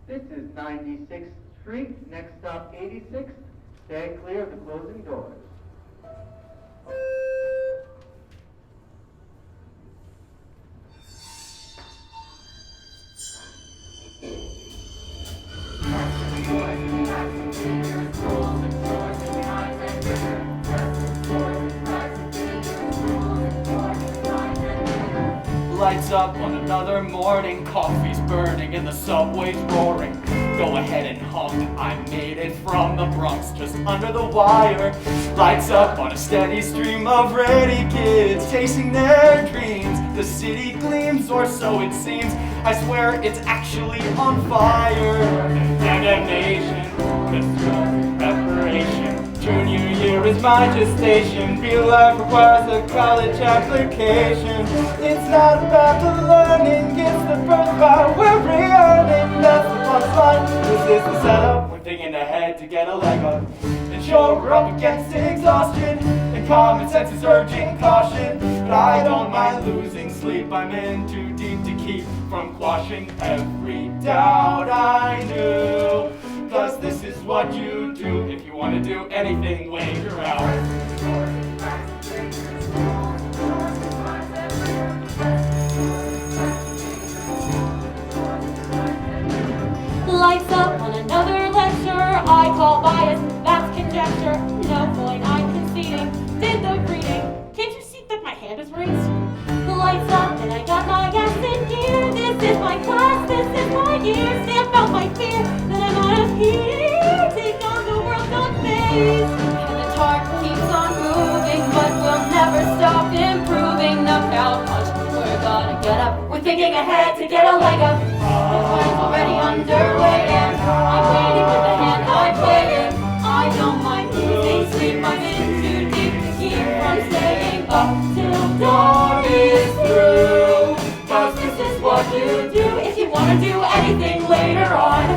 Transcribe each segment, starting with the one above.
This is 96th Street, next stop 86th. Stay clear of the closing doors. Lights up on another morning, coffee's burning and the subway's roaring. Go ahead and honk, I made it from the Bronx, just under the wire. Lights up on a steady stream of ready kids, chasing their dreams. The city gleams, or so it seems. I swear it's actually on fire. Animation, preparation. Junior year is my gestation. Real life requires a college application. It's not about the learning, it's the first part we're re-earning. That's the punchline. This is the setup. We're thinking ahead to get a leg up. And sure, we're up against exhaustion, and common sense is urging caution. But I don't mind losing sleep. I'm in too deep to keep from quashing every doubt I knew. Cause this is what you do if you want to do anything when you're out. Lights up on another lecture. I call bias, that's conjecture. No point I'm conceding. Did the reading. Can't you see that my hand is raised? Lights up and I got my ass in gear. This is my class, this is my year. Stamp out my fear that I'm out of here. Take on the world on face. And the chart keeps on moving, but we'll never stop improving. Knockout punch, we're gonna get up. We're thinking ahead to get a leg up. The time's already underway and I'm waiting with the hand I'm playing. I don't mind losing sleep, I'm in too deep to keep from staying up till dawn is through. Cause this is what you do if you want to do anything later on.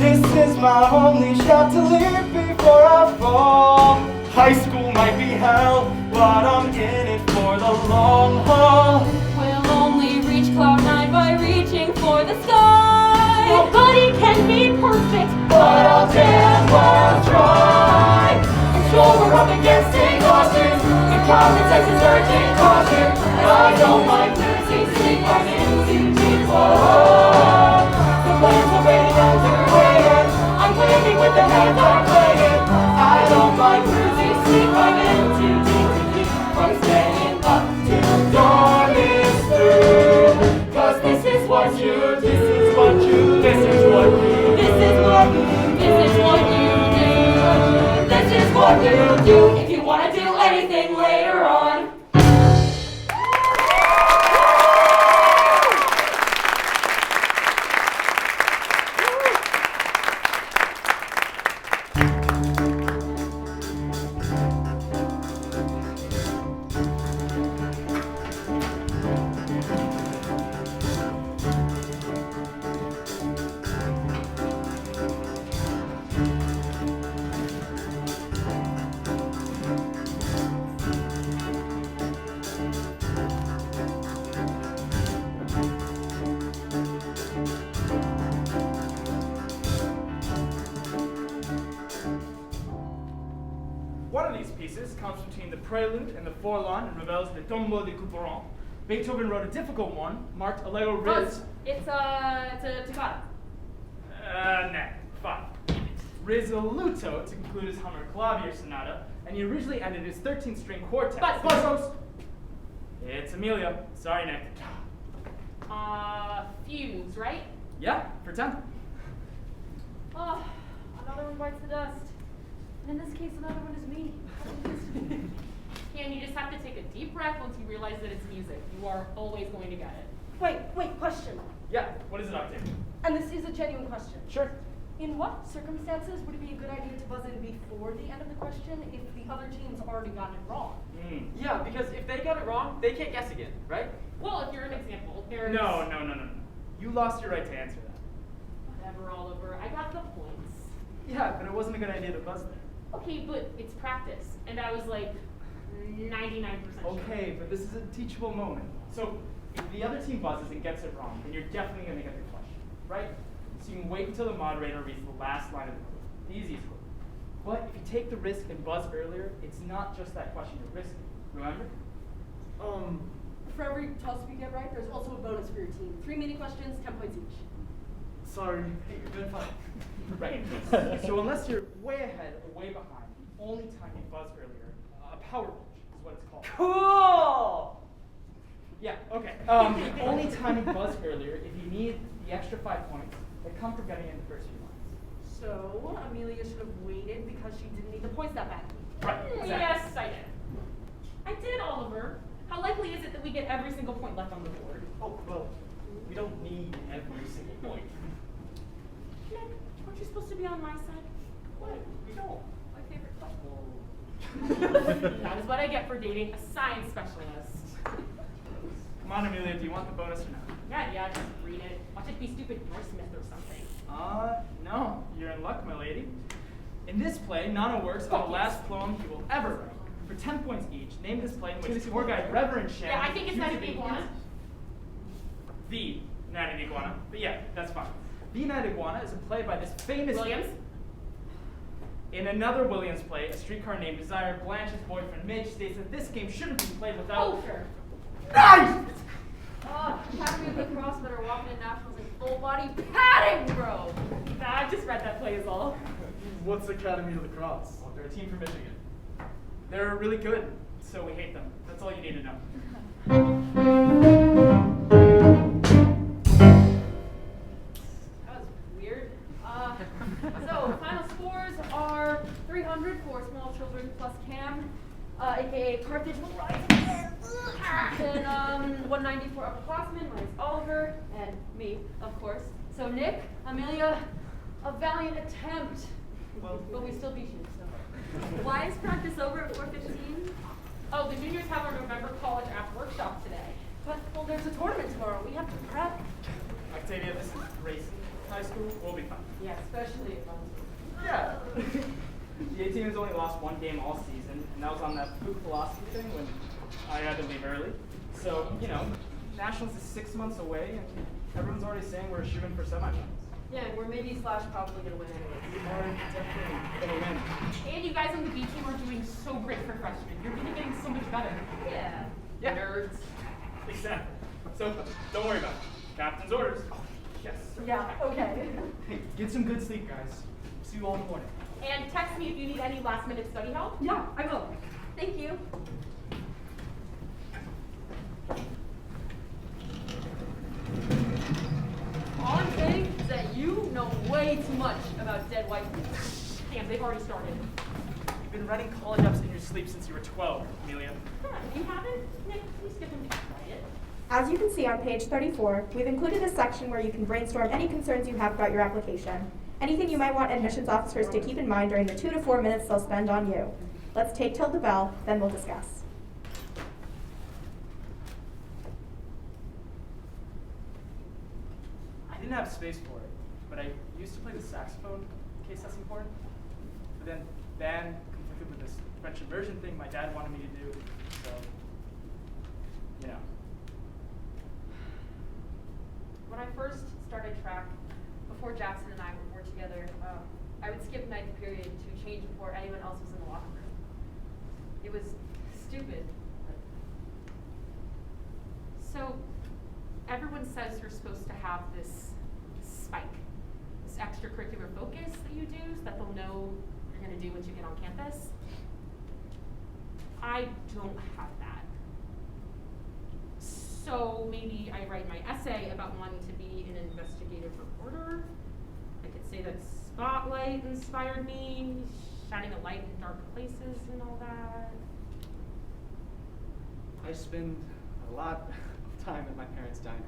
This is my only shot to live before I fall. High school might be hell, but I'm in it for the long haul. We'll only reach cloud 9 by reaching for the sky. Nobody can be perfect, But I'll damn well try. and sure we're up against exhaustion, and common sense is urging caution. And I don't mind losing sleep, I'm in too deep for hope. The plan's already underway and I'm waiting with the hand I'm playing. I don't mind losing sleep, I'm in too deep to keep from staying up till dawn is through. Cause this is what you do, This is what you, this is what you, this is what you do, this is what you do if you want to do anything later on. One of these pieces comes between the prelude and the forlorn and Ravel's Le Tombeau de Couperon. Beethoven wrote a difficult one, marked Allegro Riz. It's a toccata. Nah, fine. Risoluto to conclude his Hummer Clavier Sonata, and he originally ended his 13-string quartet. But- Buzz! It's Amelia. Sorry, Nick. Fuse, right? Yeah, for 10. Oh, another one bites the dust. And in this case, another one is me. Yeah, and you just have to take a deep breath once you realize that it's music. You are always going to get it. Wait, question. Yeah, what is it, Octave? And this is a genuine question. Sure. In what circumstances would it be a good idea to buzz in before the end of the question if the other team's already gotten it wrong? Yeah, because if they got it wrong, they can't guess again, right? Well, if you're an example, there's... No. You lost your right to answer that. Whatever, Oliver. I got the points. Yeah, but it wasn't a good idea to buzz there. Okay, but it's practice. And I was like, 99% sure. Okay, but this is a teachable moment. So if the other team buzzes and gets it wrong, then you're definitely going to get the question, right? So you can wait until the moderator reads the last line of the clue, the easiest clue. But if you take the risk and buzz earlier, it's not just that question you're risking. Remember? For every toss we get right, there's also a bonus for your team. 3 mini questions, 10 points each. Sorry. Hey, you're doing fine. Right. So unless you're way ahead or way behind, the only time you buzz earlier, a power punch is what it's called. Cool! Yeah, okay. The only time you buzz earlier if you need the extra 5 points that come from getting in the first few lines. So, Amelia should have waited because she didn't need the points that badly. Right, exactly. Yes, I did. I did, Oliver. How likely is it that we get every single point left on the board? Oh, well, we don't need every single point. Nick, weren't you supposed to be on my side? What? We don't. My favorite couple. That is what I get for dating a science specialist. Come on, Amelia, do you want the bonus or not? Yeah, just read it. Watch it be stupid Norseman or something. No. You're in luck, my lady. In this play, Nana works on the last poem he will ever write. For 10 points each, name this play in which tour guide Reverend Shan. Yeah, I think it's Night of the Iguana. The Night of the Iguana. But yeah, that's fine. The Night of the Iguana is a play by this famous... Williams? In another Williams play, A Streetcar Named Desire, Blanche's boyfriend Midge states that this game shouldn't be played without... Oh, sure. Nice! Academy of the Cross better walking in nationals in full body padding, bro! I just read that play is all. What's Academy of the Cross? Well, they're a team from Michigan. They're really good, so we hate them. That's all you need to know. That was weird. So, final scores are 300 for small children plus Cam, aka Carthage will rise again. Then 190 for upperclassmen, minus Oliver, and me, of course. So Nick, Amelia, a valiant attempt. But we still beat you, so. Why is practice over at 4:15? Oh, the juniors have our November college app workshop today. But, well, there's a tournament tomorrow. We have to prep. Octavia, this is racing high school. We'll be fine. Yeah, especially if I'm... Yeah. The A team has only lost 1 game all season, and that was on that fluke philosophy thing when I had to leave early. So, you know, Nationals is 6 months away, and everyone's already saying we're shooting for semifinals. Yeah, and we're maybe / probably going to win anyways. We are definitely going to win. And you guys on the B team are doing so great for freshmen. You're really getting so much better. Yeah. Yeah. Nerds. Exactly. So, don't worry about it. Captain's orders. Yes. Yeah, okay. Hey, get some good sleep, guys. See you all in the morning. And text me if you need any last-minute study help. Yeah, I will. Thank you. All I'm saying is that you know way too much about dead white people. Damn, they've already started. You've been writing college ups in your sleep since you were 12, Amelia. Huh, you haven't? Nick, please give them to quiet. As you can see on page 34, we've included a section where you can brainstorm any concerns you have about your application. Anything you might want admissions officers to keep in mind during the 2 to 4 minutes they'll spend on you. Let's take till the bell, then we'll discuss. I didn't have space for it, but I used to play the saxophone in case that's important. But then band conflicted with this French immersion thing my dad wanted me to do, so, you know. When I first started track, before Jackson and I were together, I would skip ninth period to change before anyone else was in the locker room. It was stupid. So, everyone says you're supposed to have this spike, this extracurricular focus that you do so that they'll know what you're going to do once you get on campus. I don't have that. So maybe I write my essay about wanting to be an investigative reporter. I could say that Spotlight inspired me, shining a light in dark places and all that. I spend a lot of time at my parents' diner.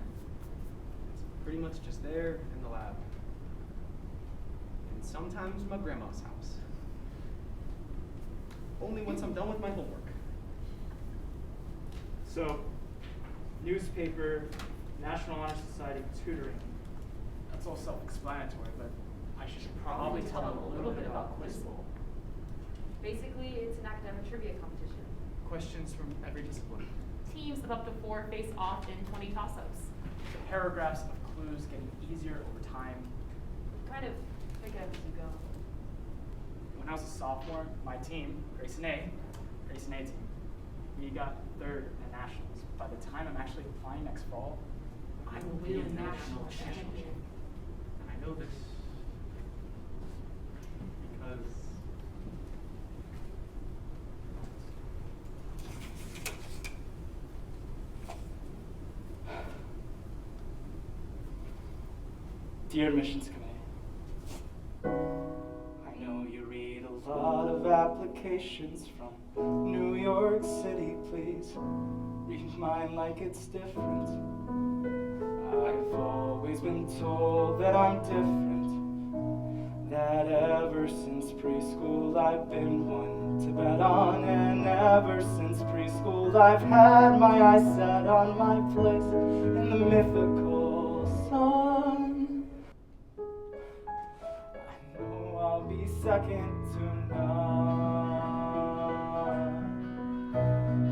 It's pretty much just there in the lab. And sometimes my grandma's house. Only once I'm done with my homework. So, newspaper, National Honor Society, tutoring. That's all self-explanatory, but I should probably tell them a little bit about Quiz Bowl. Basically, it's an academic trivia competition. questions from every discipline. Teams of up to 4 face off in 20 toss-ups. The paragraphs of clues getting easier over time. Kind of pick it up as you go. When I was a sophomore, my team, Grace and A team, we got 3rd at nationals. By the time I'm actually applying next fall, I will be a national champion. And I know this because Dear Admissions Committee, I know you read a lot of applications from New York City, please read mine like it's different. I've always been told that I'm different, that ever since preschool I've been one to bet on, and ever since preschool I've had my eyes set on my place in the mythical sun. I know I'll be second to none,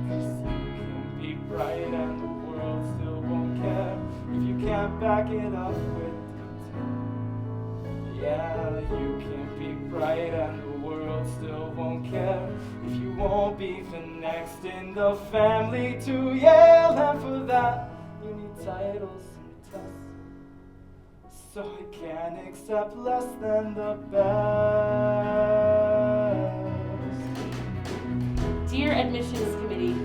'cause you can be bright and the world still won't care if you can't back it up with contempt. Yeah, you can be bright and the world still won't care if you won't be the next in the family to Yale, and for that you need titles and tests. So I can't accept less than the best. Dear Admissions Committee,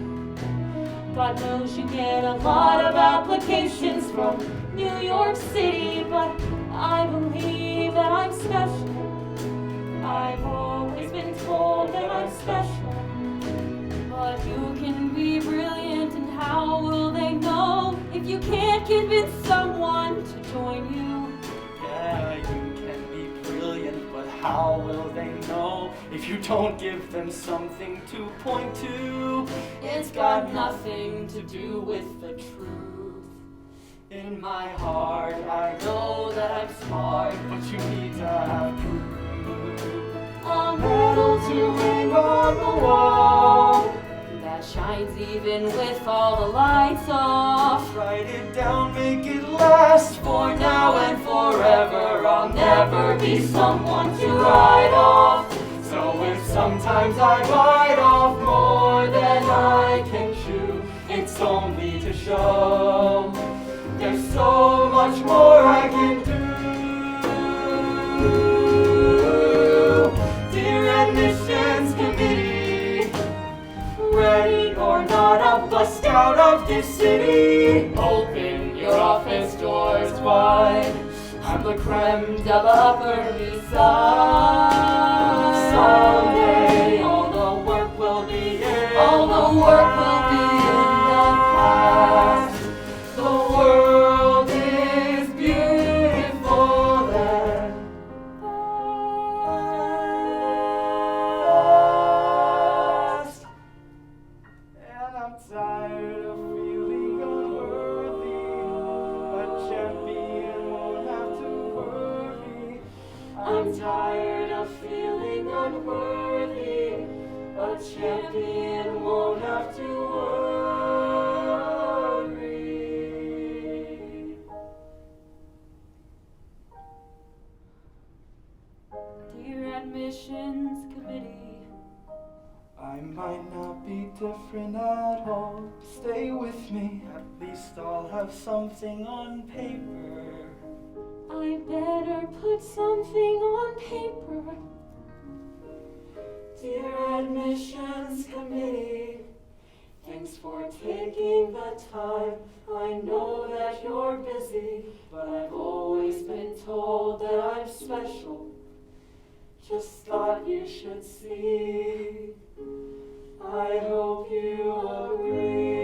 God knows you get a lot of applications from New York City, but I believe that I'm special. I've always been told that I'm special. But you can be brilliant, and how will they know if you can't convince someone to join you? Yeah, you can be brilliant, but how will they know if you don't give them something to point to? It's got nothing to do with the truth. In my heart, I know that I'm smart, but you need to have proof. A medal to hang on the wall that shines even with all the lights off. Write it down, make it last for now and forever. I'll never be someone to write off. So if sometimes I bite off more than I can chew, it's only to show there's so much more I can do. Dear Admissions Committee, ready or not, I'll bust out of this city. Open your office doors wide. I'm the creme de la Upper East Side. Someday all the work will be in. All the work will be in the past. The world is beautiful and vast. And I'm tired of feeling unworthy. A champion won't have to worry. I'm tired of feeling unworthy. A champion won't have to worry. Dear Admissions Committee, I might not be different at all. Stay with me, at least I'll have something on paper. I better put something on paper. Dear Admissions Committee, thanks for taking the time. I know that you're busy, but I've always been told that I'm special. Just thought you should see. I hope you agree.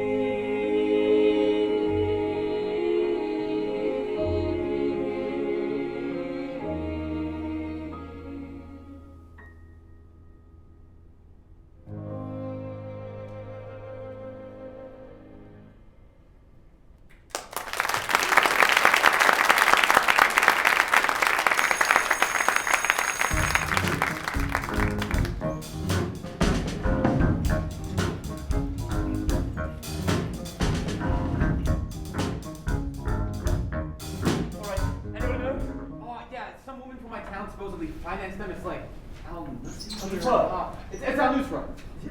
town supposedly financed them. It's like, What's up? It's our news run.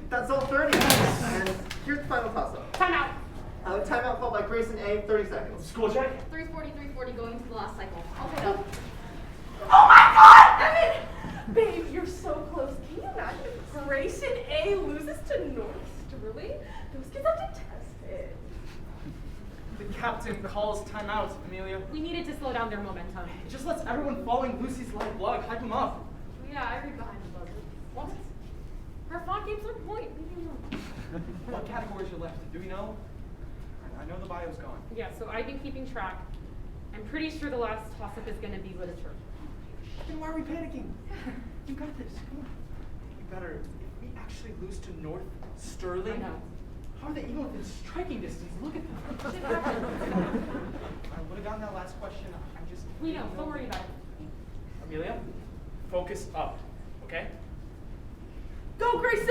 That's all 30. And here's the final toss-up. Timeout. Timeout called by Grayson A, 30 seconds. School check? 340 going to the last cycle. I'll pick up. Oh my God! Evan! Babe, you're so close. Can you imagine if Grayson A loses to North Sterling? Those kids have to test it. The captain calls timeout, Amelia. We needed to slow down their momentum. It just lets everyone following Lucy's live blog hype them up. Yeah, I read behind the buzzer. What? Her font games are point. Leave me alone. What categories are left? Do we know? I know the bio's gone. Yeah, so I've been keeping track. I'm pretty sure the last toss-up is going to be literature. Then why are we panicking? You got this. Come on. We better. If we actually lose to North Sterling, I know. how are they even within striking distance? Look at them. I would have gotten that last question. I just. We know. Don't worry about it. Amelia, focus up, okay? Go, Grayson!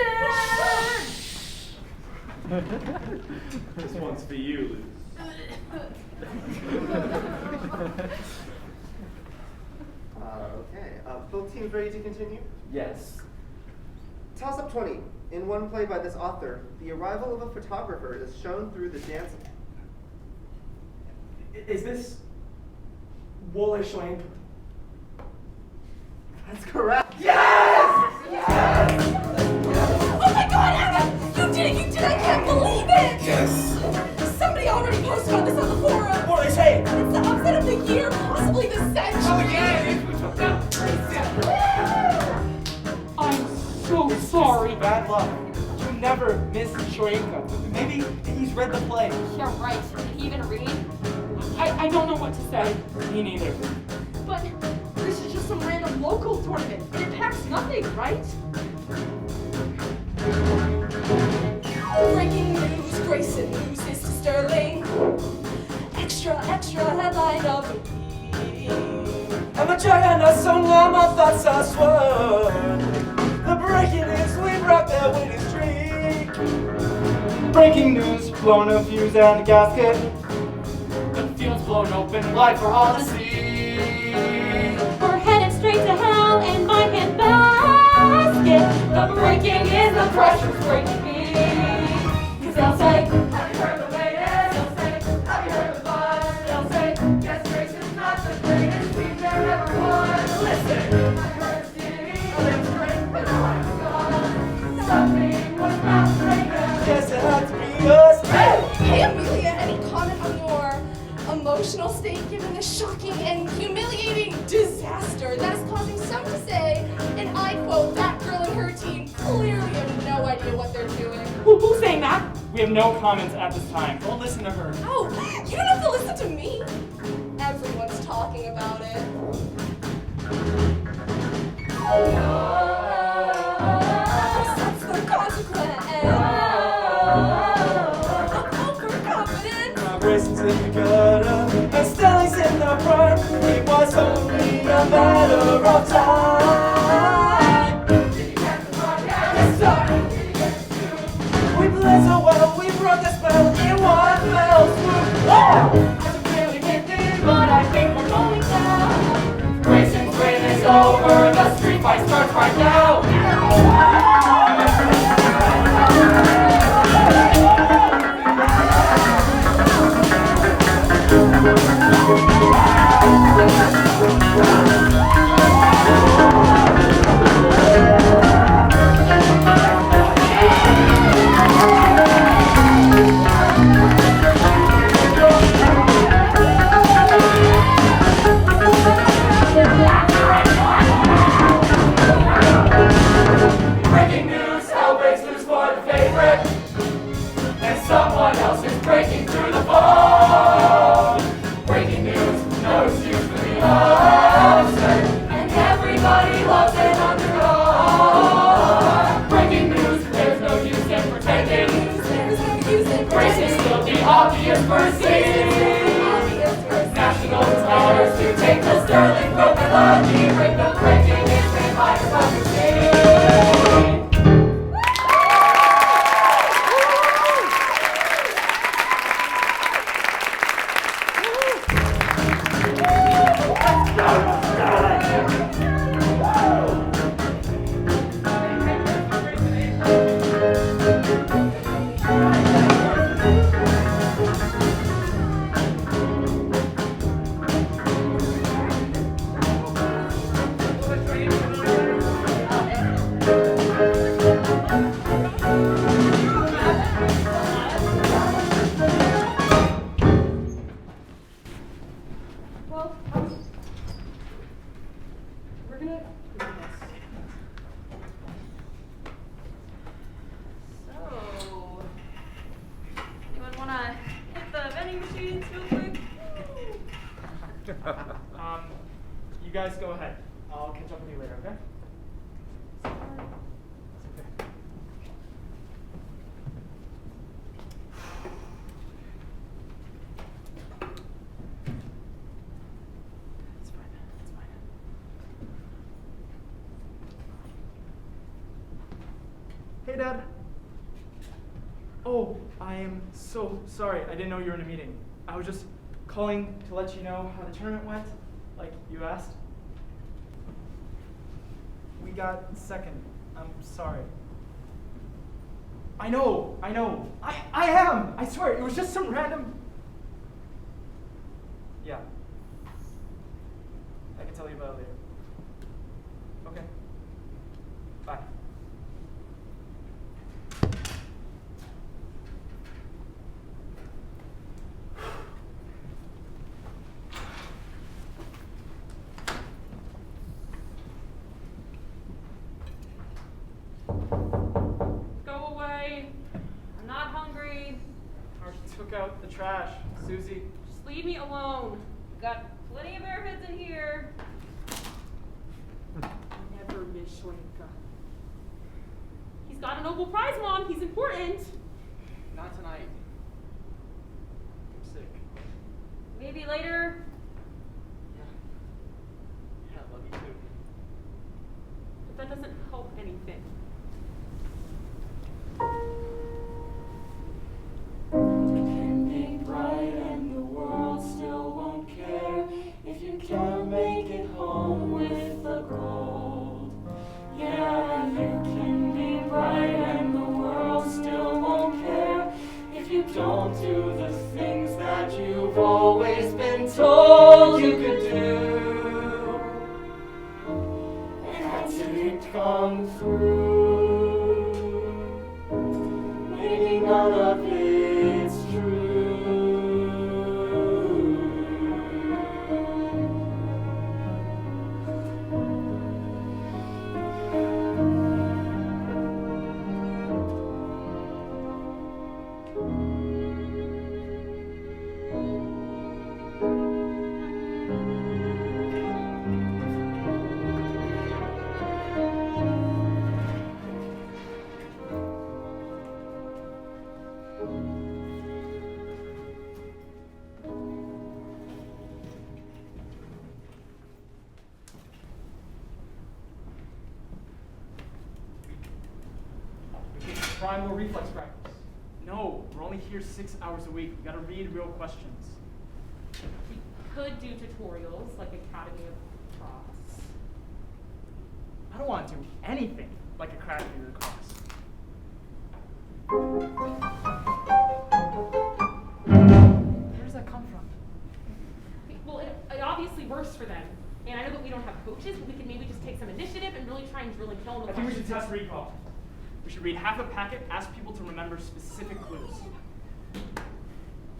This one's for you, Liz. Okay. Both teams ready to continue? Yes. Toss-up 20. In one play by this author, the arrival of a photographer is shown through the dance. Is this Wole Schwank? That's correct. Yes! Oh my God, Evan! You did it! You did it! I can't believe it! Yes! Somebody already posted on this on the forum. What do they say? It's the upset of the year, possibly the century. Oh yeah, we took that. I'm so sorry. Bad luck. You never miss Shoenka. Maybe he's read the play. Yeah, right. Did he even read? I don't know what to say. Me neither. But this is just some random local tournament. It impacts nothing, right? Breaking news, Grayson loses to Sterling. Extra headline of the week. I'm a giant, a song, my thoughts are sworn. The breaking news, we broke their winning streak. Breaking news, blown a fuse and a gasket. The field's blown open, live for all to see. We're headed straight to hell in my hand basket. The breaking is the pressure's breaking me. 'Cause they'll say, have you heard the latest? They'll say, have you heard the buzz? They'll say, yes, Grayson's not the greatest team there ever was. Listen, I heard a city, a little strength, but now I'm gone. Something was not breaking. Guess it had to be us. Hey Amelia, any comment on your emotional state given the shocking and humiliating disaster that is causing some to say, and I quote, that girl and her team clearly have no idea what they're doing. Who's saying that? We have no comments at this time. Don't listen to her. Oh, you don't have to listen to me. Everyone's talking about it. That's the consequence of overconfidence. Grayson's in the gutter, and Sterling's in the front. It was only a matter of time. did you get the broadcast? Yes, sir. Did you get the scoop? We played so well, we broke the spell in one fell swoop. I'm really windy, but I think we're going down. Grayson's reign is over, the street fight starts right now. Breaking news, hell breaks loose for the favorite, and someone else is breaking through the phone. Breaking news, no excuse for the upset, and everybody loves an underdog. Breaking news, there's no use in pretending. There's no use in Grayson's still the obvious first seed. National towers to take the Sterling broken lucky. Break the breaking is made by a fucking team. You guys go ahead. I'll catch up with you later, okay? It's okay. It's fine. It's fine. Hey, Dad. Oh, I am so sorry. I didn't know you were in a meeting. I was just calling to let you know how the tournament went, like you asked. We got second. I'm sorry. I know. I am. I swear, it was just some random. Yeah. I can tell you about it later. Okay. Bye. Go away. I'm not hungry. Mark took out the trash. Susie. Just leave me alone. Got plenty of airheads in here. Never miss Shwenka. He's got a Nobel Prize, Mom. He's important. Not tonight. I'm sick. Maybe later. Yeah, love you too. But that doesn't help anything. Can be bright and the world still won't care if you can't make it home with the gold. Yeah, you can be bright and the world still won't care if you don't do the things that you've always been told you could do. And didn't come through. Maybe none of it's true. Primal reflex practice. No, we're only here 6 hours a week. We gotta read real questions. We could do tutorials like Academy of Cross. I don't want to do anything like a crack reader class. Where does that come from? Well, it obviously works for them. And I know that we don't have coaches, but we could maybe just take some initiative and really try and drill and kill them. I think we should test recall. We should read half a packet, ask people to remember specific clues.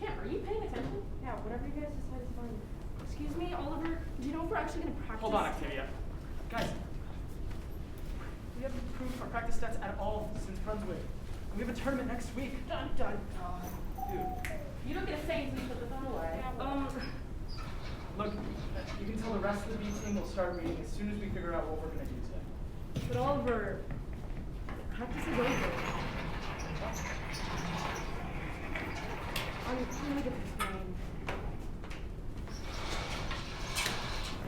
Kim, are you paying attention? Yeah, whatever you guys decide is fine. Excuse me, Oliver, do you know if we're actually going to practice? Hold on, Octavia. Guys, we haven't improved our practice stats at all since Brunswick. And we have a tournament next week. Dun, dun. Dude. You don't get a say until you put the thumb away. Look, you can tell the rest of the B team will start reading as soon as we figure out what we're going to do today. But Oliver, practice is over. I'm trying to get this going.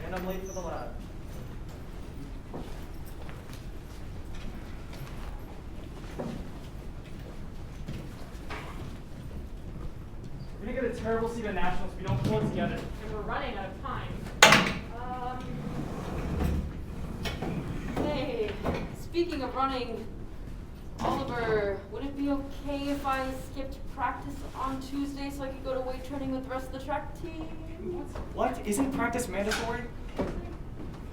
And I'm late for the lab. We're going to get a terrible seed at Nationals if we don't pull it together. And we're running out of time. Hey, speaking of running, Oliver, would it be okay if I skipped practice on Tuesday so I could go to weight training with the rest of the track team? What? Isn't practice mandatory?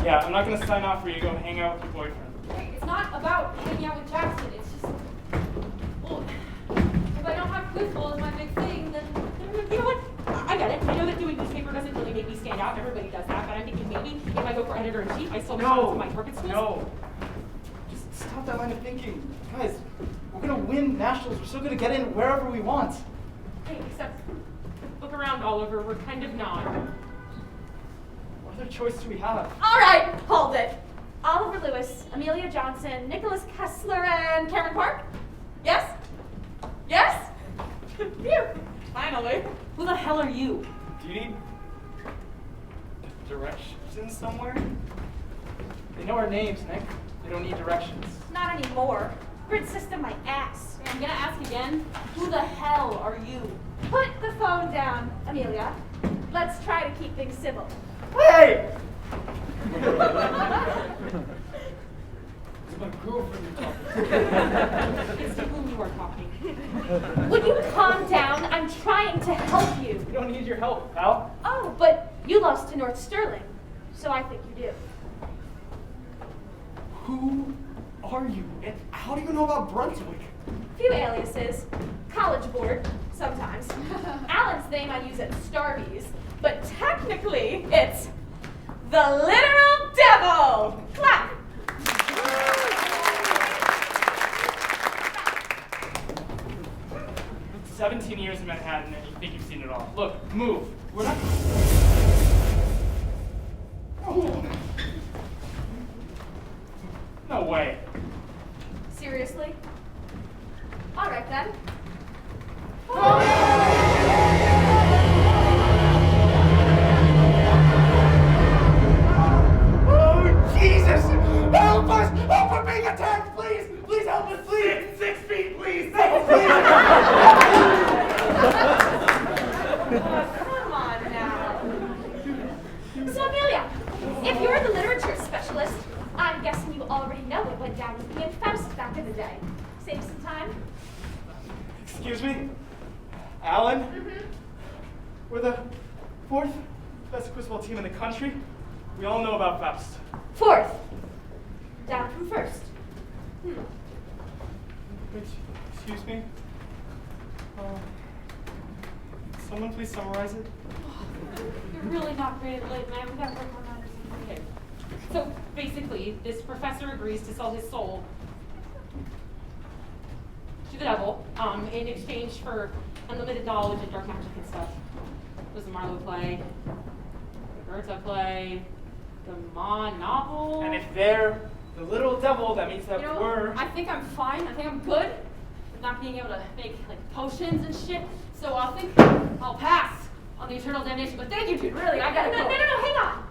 Yeah, I'm not going to sign off for you to go hang out with your boyfriend. Hey, it's not about hanging out with Jackson, it's just, well, if I don't have quiz bowl as my big thing, then... You know what? I get it. I know that doing newspaper doesn't really make me stand out. Everybody does that. But I'm thinking maybe if I go for editor-in-chief, I still have to my target schools. No. Just stop that line of thinking. Guys, we're going to win Nationals. We're still going to get in wherever we want. Hey, except look around, Oliver. We're kind of not. What other choice do we have? All right, hold it. Oliver Lewis, Amelia Johnson, Nicholas Kessler, and Cameron Park? Yes? Yes? Phew, finally. Who the hell are you? Do you need directions somewhere? They know our names, Nick. They don't need directions. Not anymore. Grid system my ass. I'm gonna ask again. Who the hell are you? Put the phone down, Amelia. Let's try to keep things civil. Hey! It's my girlfriend you're talking to. It's to whom you are talking. Would you calm down? I'm trying to help you. We don't need your help, pal. Oh, but you lost to North Sterling, so I think you do. Who are you? And how do you know about Brunswick? Few aliases. College board, sometimes. Alan's name I use at Starbucks, but technically it's the literal devil. Clap! 17 years in Manhattan and you think you've seen it all. Look, move. We're not... Oh. No way. Seriously? All right then. Oh, Jesus! Help us! Help, we're being attacked! Please! Please help us, please! 6 feet, please! Help, please! Come on now. So Amelia, if you're the literature specialist, I'm guessing you already know what went down with me and Faust back in the day. Save some time? Excuse me? Alan? We're the 4th best quiz-ball team in the country. We all know about Faust. 4th. Down from 1st. Excuse me? Someone please summarize it? You're really not great at late, man. We gotta work on that or something. Okay. So basically, this professor agrees to sell his soul to the devil in exchange for unlimited knowledge and dark magic and stuff. There's the Marlowe play, the Goethe play, the Ma novel. And if they're the little devil, that means that You know, we're... I think I'm fine. I think I'm good with not being able to make like potions and shit. So I think I'll pass on the eternal damnation. But thank you, dude. Really, I gotta No, go. hang on.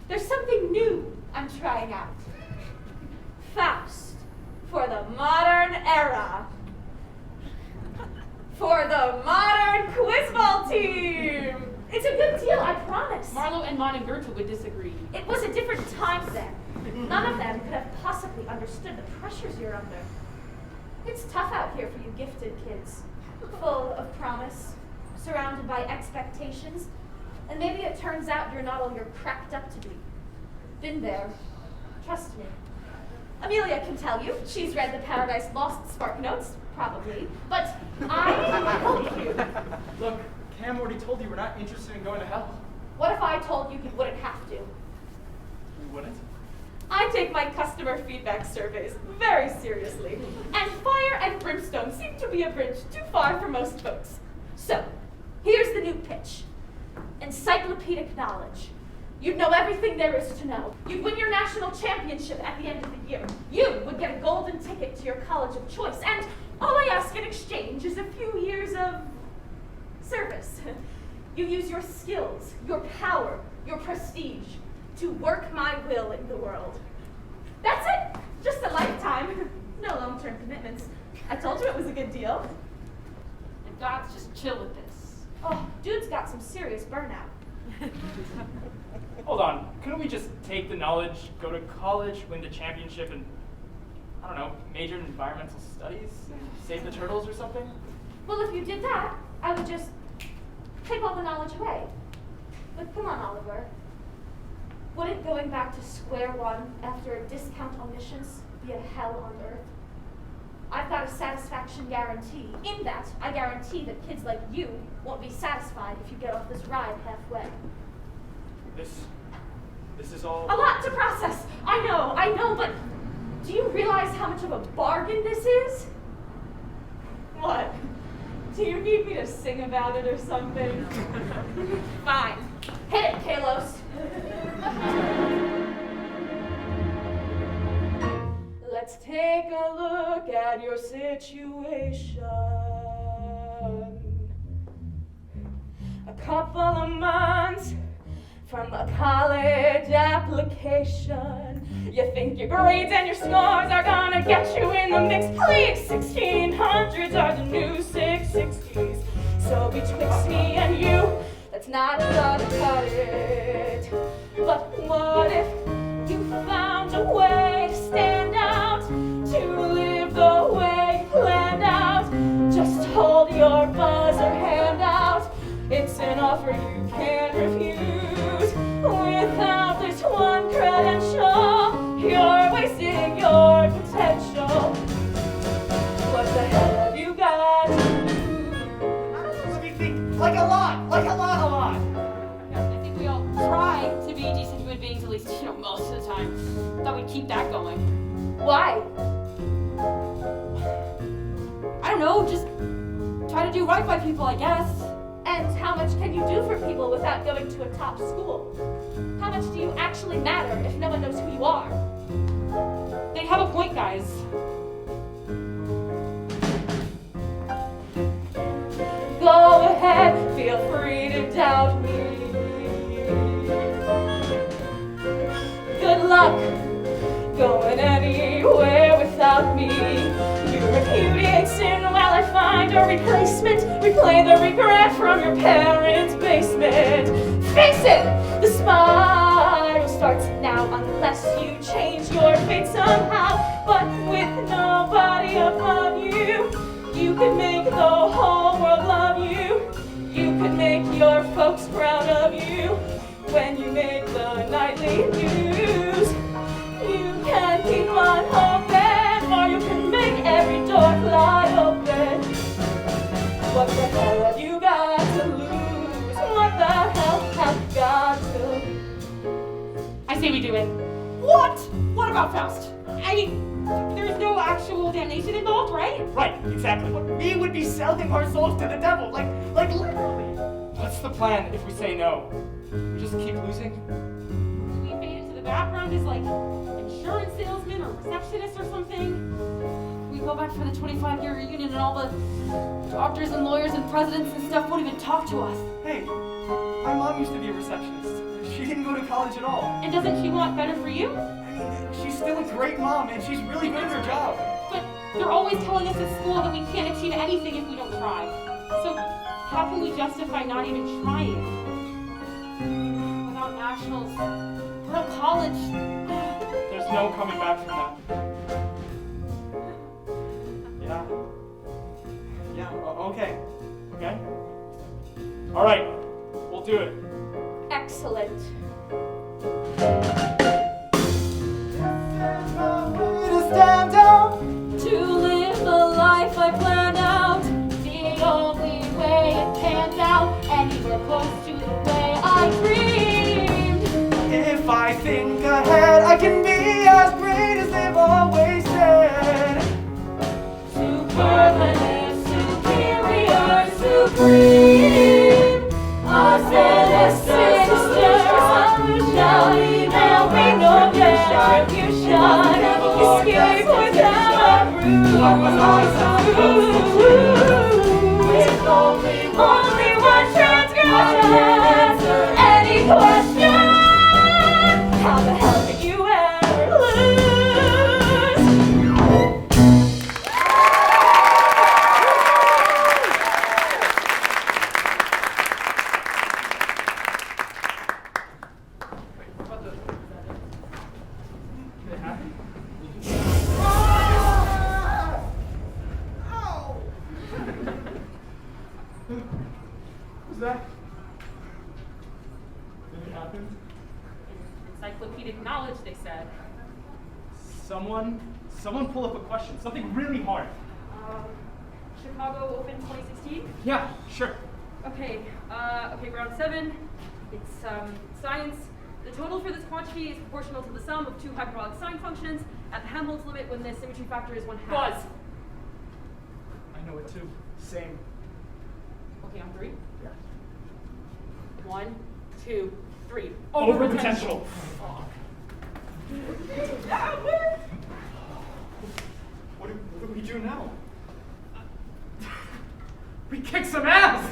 There's something new I'm trying out. Faust for the modern era. For the modern quizball team. It's a good deal, I promise. Marlowe and Mon and Goethe would disagree. It was a different time then. None of them could have possibly understood the pressures you're under. It's tough out here for you gifted kids. Full of promise, surrounded by expectations, and maybe it turns out you're not all you're cracked up to be. Been there. Trust me. Amelia can tell you. She's read the Paradise Lost Spark Notes, probably. But I can help you. Look, Cam already told you we're not interested in going to hell. What if I told you you wouldn't have to? We wouldn't? I take my customer feedback surveys very seriously, and fire and brimstone seem to be a bridge too far for most folks. So, here's the new pitch. Encyclopedic knowledge. You'd know everything there is to know. You'd win your national championship at the end of the year. You would get a golden ticket to your college of choice, and all I ask in exchange is a few years of service. You use your skills, your power, your prestige to work my will in the world. That's it. Just a lifetime. No long-term commitments. I told you it was a good deal. And God's just chill with this. Oh, dude's got some serious burnout. Hold on. Couldn't we just take the knowledge, go to college, win the championship, and, I don't know, major in environmental studies? And save the turtles or something? Well, if you did that, I would just take all the knowledge away. But come on, Oliver. Wouldn't going back to square one after a discount omniscience be a hell on earth? I've got a satisfaction guarantee. In that, I guarantee that kids like you won't be satisfied if you get off this ride halfway. This is all... A lot to process. I know, but do you realize how much of a bargain this is? What? Do you need me to sing about it or something? Fine. Hit it, KALOS. Let's take a look at your situation. A couple of months from a college application. You think your grades and your scores are gonna get you in the mix, please. 1600s are the new 660s. So betwixt me and you, that's not gonna cut it. But what if you found a way to stand out, to live the way you planned out? Just hold your buzzer hand out. It's an offer you can't refuse. Without this one credential, you're wasting your potential. What the hell have you got to lose? Let me think. Like a lot. Yeah, I think we all try to be decent human beings, at least, most of the time. Thought we'd keep that going. Why? I don't know, just try to do right by people, I guess. And how much can you do for people without going to a top school? How much do you actually matter if no one knows who you are? They have a point, guys. Go ahead, feel free to doubt me. Good luck going anywhere without me. You repudiate sin while I find a replacement. Replay the regret from your parents' basement. Face it, the spiral starts now unless you change your fate somehow. But with nobody above you, you could make the whole world love you. You could make your folks proud of you. When you make the nightly news, you can keep on hoping, or you can make every door fly open. What the hell have you got to lose? What the hell have you got to lose? I say we do it. What? What about Faust? I mean, there's no actual damnation involved, right? Right, exactly. We would be selling our souls to the devil, like literally. What's the plan if we say no? We just keep losing? We fade into the background as like insurance salesman or receptionist or something. We go back for the 25-year reunion and all the doctors and lawyers and presidents and stuff won't even talk to us. Hey, my mom used to be a receptionist. She didn't go to college at all. And doesn't she want better for you? I mean, she's still a great mom, and she's really good at her job. But they're always telling us at school that we can't achieve anything if we don't try. So how can we justify not even trying? Without nationals, without college. There's no coming back from that. Okay. Okay? All right, we'll do it. Excellent. Stand out. To live the life I planned out, the only way it pans out, anywhere close to the way I dreamed. If I think ahead, I can be as great as they've always said. Superlative, superior, supreme. Us and the sisters, now we know retribution. Escape without a bruise. Only one transgression. Any question? How the hell did you ever lose? Did it happen? Who's that? Did it happen? Encyclopedic knowledge, they said. Someone pull up a question. Something really hard. Chicago Open 2016. Yeah, sure. Okay, round 7. It's science. The total for this quantity is proportional to the sum of two hyperbolic sine functions at the Helmholtz limit when the symmetry factor is 1/2. Buzz. I know it too. Same. Okay, on 3. Yeah. 1, 2, 3. Over potential. What do we do now? We kick some ass!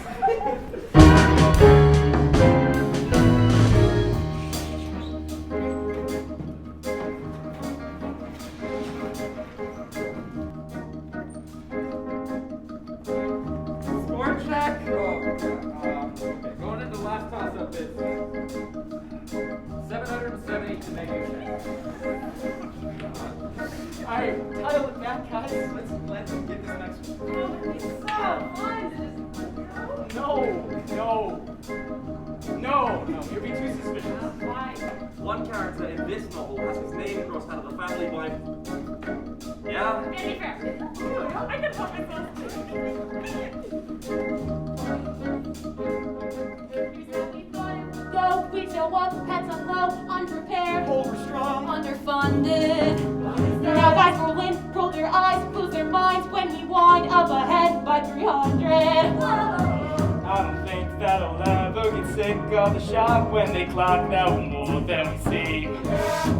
Score check. Okay, going into the last toss-up is 770 to negative 10. Alright, dial it back, guys. Let's get this next one. No, you're being too suspicious. One character in this novel has his name crossed out of the family Bible. Yeah? Andy Fair. I can help myself. Go, we show up, pets unload, unprepared, Overstrong. underfunded. Now guys roll their eyes, lose their minds when we wind up ahead by 300. I don't think that I'll ever get sick of the shock when they clock out more than we see.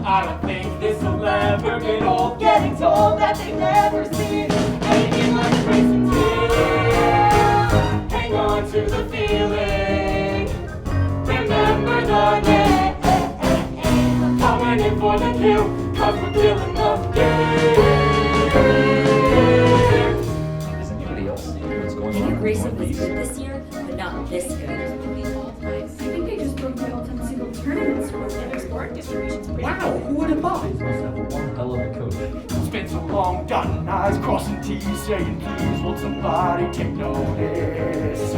I don't think this will ever get old, getting told that they've never seen anything like racing tears. Hang on to the feeling, remember the name. Coming in for the kill, cause we're killing the game. Does anybody else see what's going on? Grayson was good this year, but not this good. I think they just broke the all-time single tournament score. And their sport distribution's pretty Wow, who would have thought? Must have one hell of a coach. It's been so long, dotting I's, crossing T's, saying please, won't somebody take notice?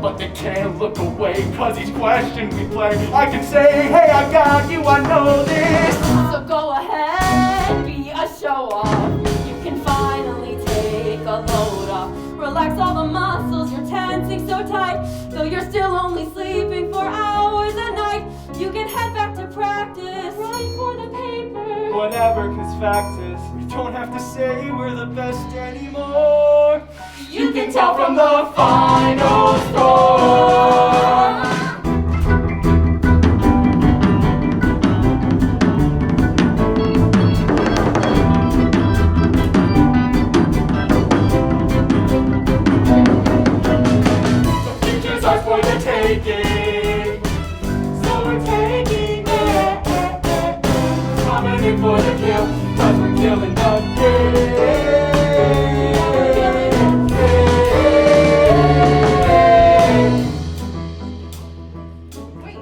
But they can't look away, cause each question we play, I can say, hey, I got you, I know this. So go ahead, be a show-off. You can finally take a load off. Relax all the muscles, you're tensing so tight. Though you're still only sleeping 4 hours a night. You can head back to practice, write for the paper. Whatever, cause fact is, we don't have to say we're the best anymore. You can tell from the final score. For the taking, so we're taking it. Coming in for the kill, cause we're killing the game. Wait,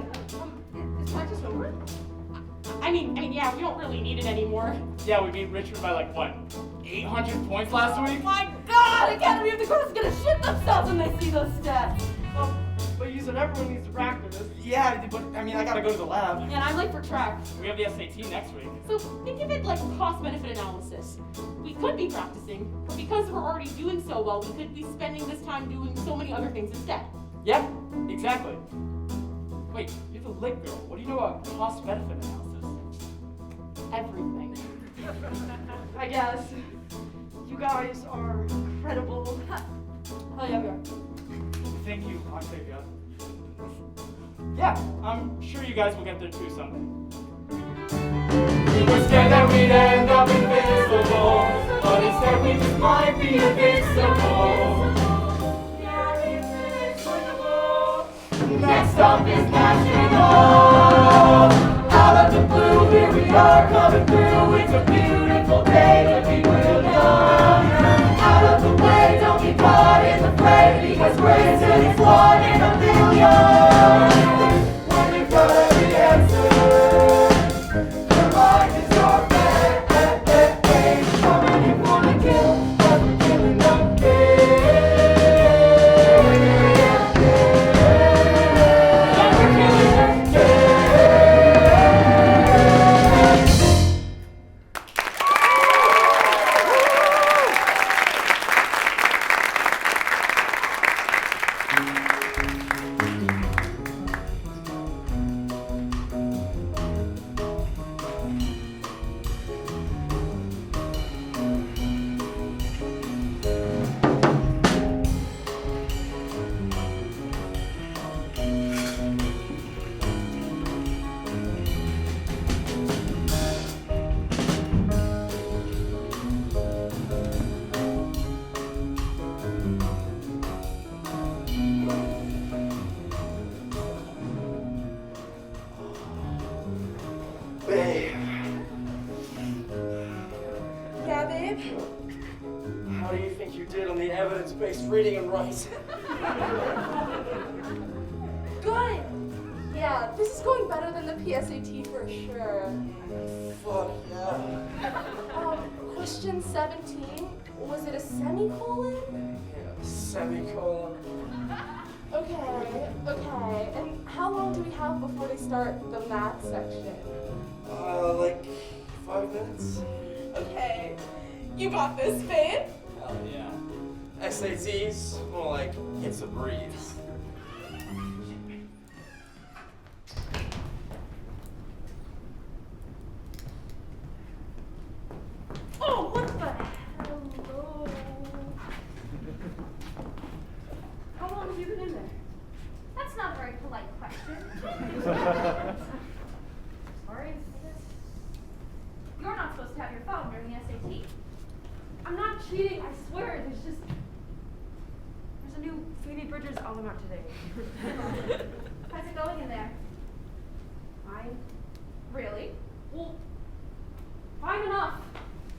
is practice over? I mean, yeah, we don't really need it anymore. Yeah, we beat Richard by like, what, 800 points last week? My God, Academy of the Court is gonna shit themselves when they see those stats. But you said everyone needs to practice. Yeah, but I mean, I gotta go to the lab. And I'm late for track. We have the SAT next week. So think of it like cost-benefit analysis. We could be practicing, but because we're already doing so well, we could be spending this time doing so many other things instead. Yep, exactly. Wait, you're the lit girl. What do you know about cost-benefit analysis? Everything. I guess. You guys are incredible. Oh yeah, we are. Thank you, Octavia. Yeah, I'm sure you guys will get there too someday. We were scared that we'd end up invisible, but instead we just might be invincible. Next up is national. Out of the blue, here we are coming through. It's a beautiful day to be real young. Out of the way, don't be caught in the fray, because Grayson is 1 in a million. When you've got every answer, your mind is your fate. Coming in for the kill, but we're killing the game. babe? How do you think you did on the evidence-based reading and writing? Good. Yeah, this is going better than the PSAT for sure. Fuck yeah. Question 17. Was it a semicolon? Yeah, semicolon. Okay. And how long do we have before they start the math section? Like 5 minutes? Okay. You got this, babe. Hell yeah. SATs, more like it's a breeze. Oh, what the hello? How long have you been in there? That's not a very polite question. Sorry, I guess. You're not supposed to have your phone during the SAT. I'm not cheating, I swear. There's a new Phoebe Bridgers album out today. How's it going in there? Fine. Really? Well, fine enough.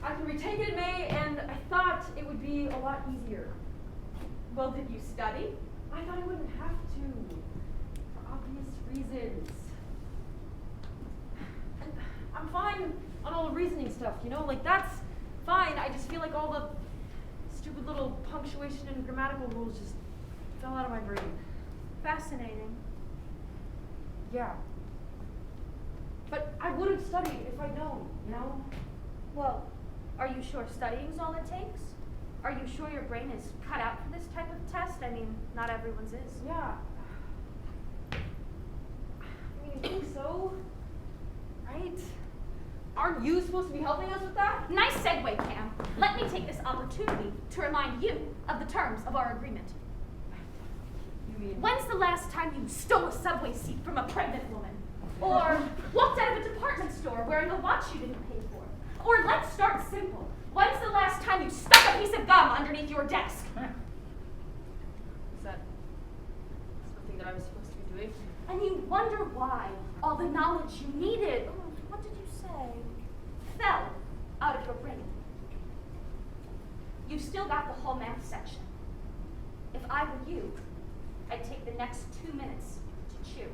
I can retake it in May, and I thought it would be a lot easier. Well, did you study? I thought I wouldn't have to, for obvious reasons. And I'm fine on all the reasoning stuff, you know? Like, that's fine. I just feel like all the stupid little punctuation and grammatical rules just fell out of my brain. Fascinating. Yeah. But I would have studied if I'd known, you know? Well, are you sure studying's all it takes? Are you sure your brain is cut out for this type of test? I mean, not everyone's is. Yeah. I mean, I think so. Right? Aren't you supposed to be helping us with that? Nice segue, Cam. Let me take this opportunity to remind you of the terms of our agreement. You mean? When's the last time you stole a subway seat from a pregnant woman? Or walked out of a department store wearing a watch you didn't pay for? Or let's start simple. When's the last time you stuck a piece of gum underneath your desk? Is that something that I was supposed to be doing? And you wonder why all the knowledge you needed, what did you say, fell out of your brain. You've still got the whole math section. If I were you, I'd take the next 2 minutes to chew.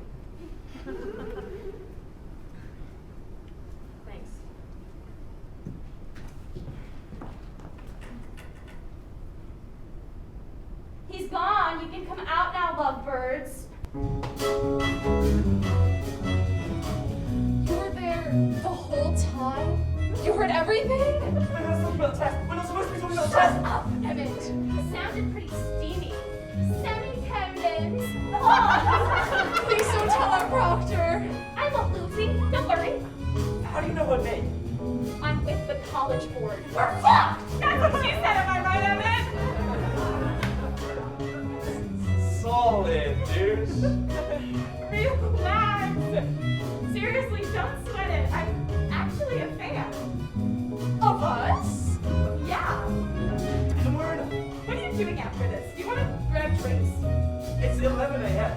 Thanks. He's gone. You can come out now, lovebirds. You were there the whole time? You heard everything? We're not talking about the test. We're not supposed to be talking about the test. Shut up, Emmett. It sounded pretty steamy. Semi-pendants. Please don't tell our proctor. I won't, Lucy. Don't worry. How do you know her name? I'm with the college board. We're fucked! That's what she said, am I right, Emmett? Solid, dude. Relax. Seriously, don't sweat it. I'm actually a fan. Of us? Yeah. And we're in a... What are you doing after this? Do you want to grab drinks? It's 11 a.m.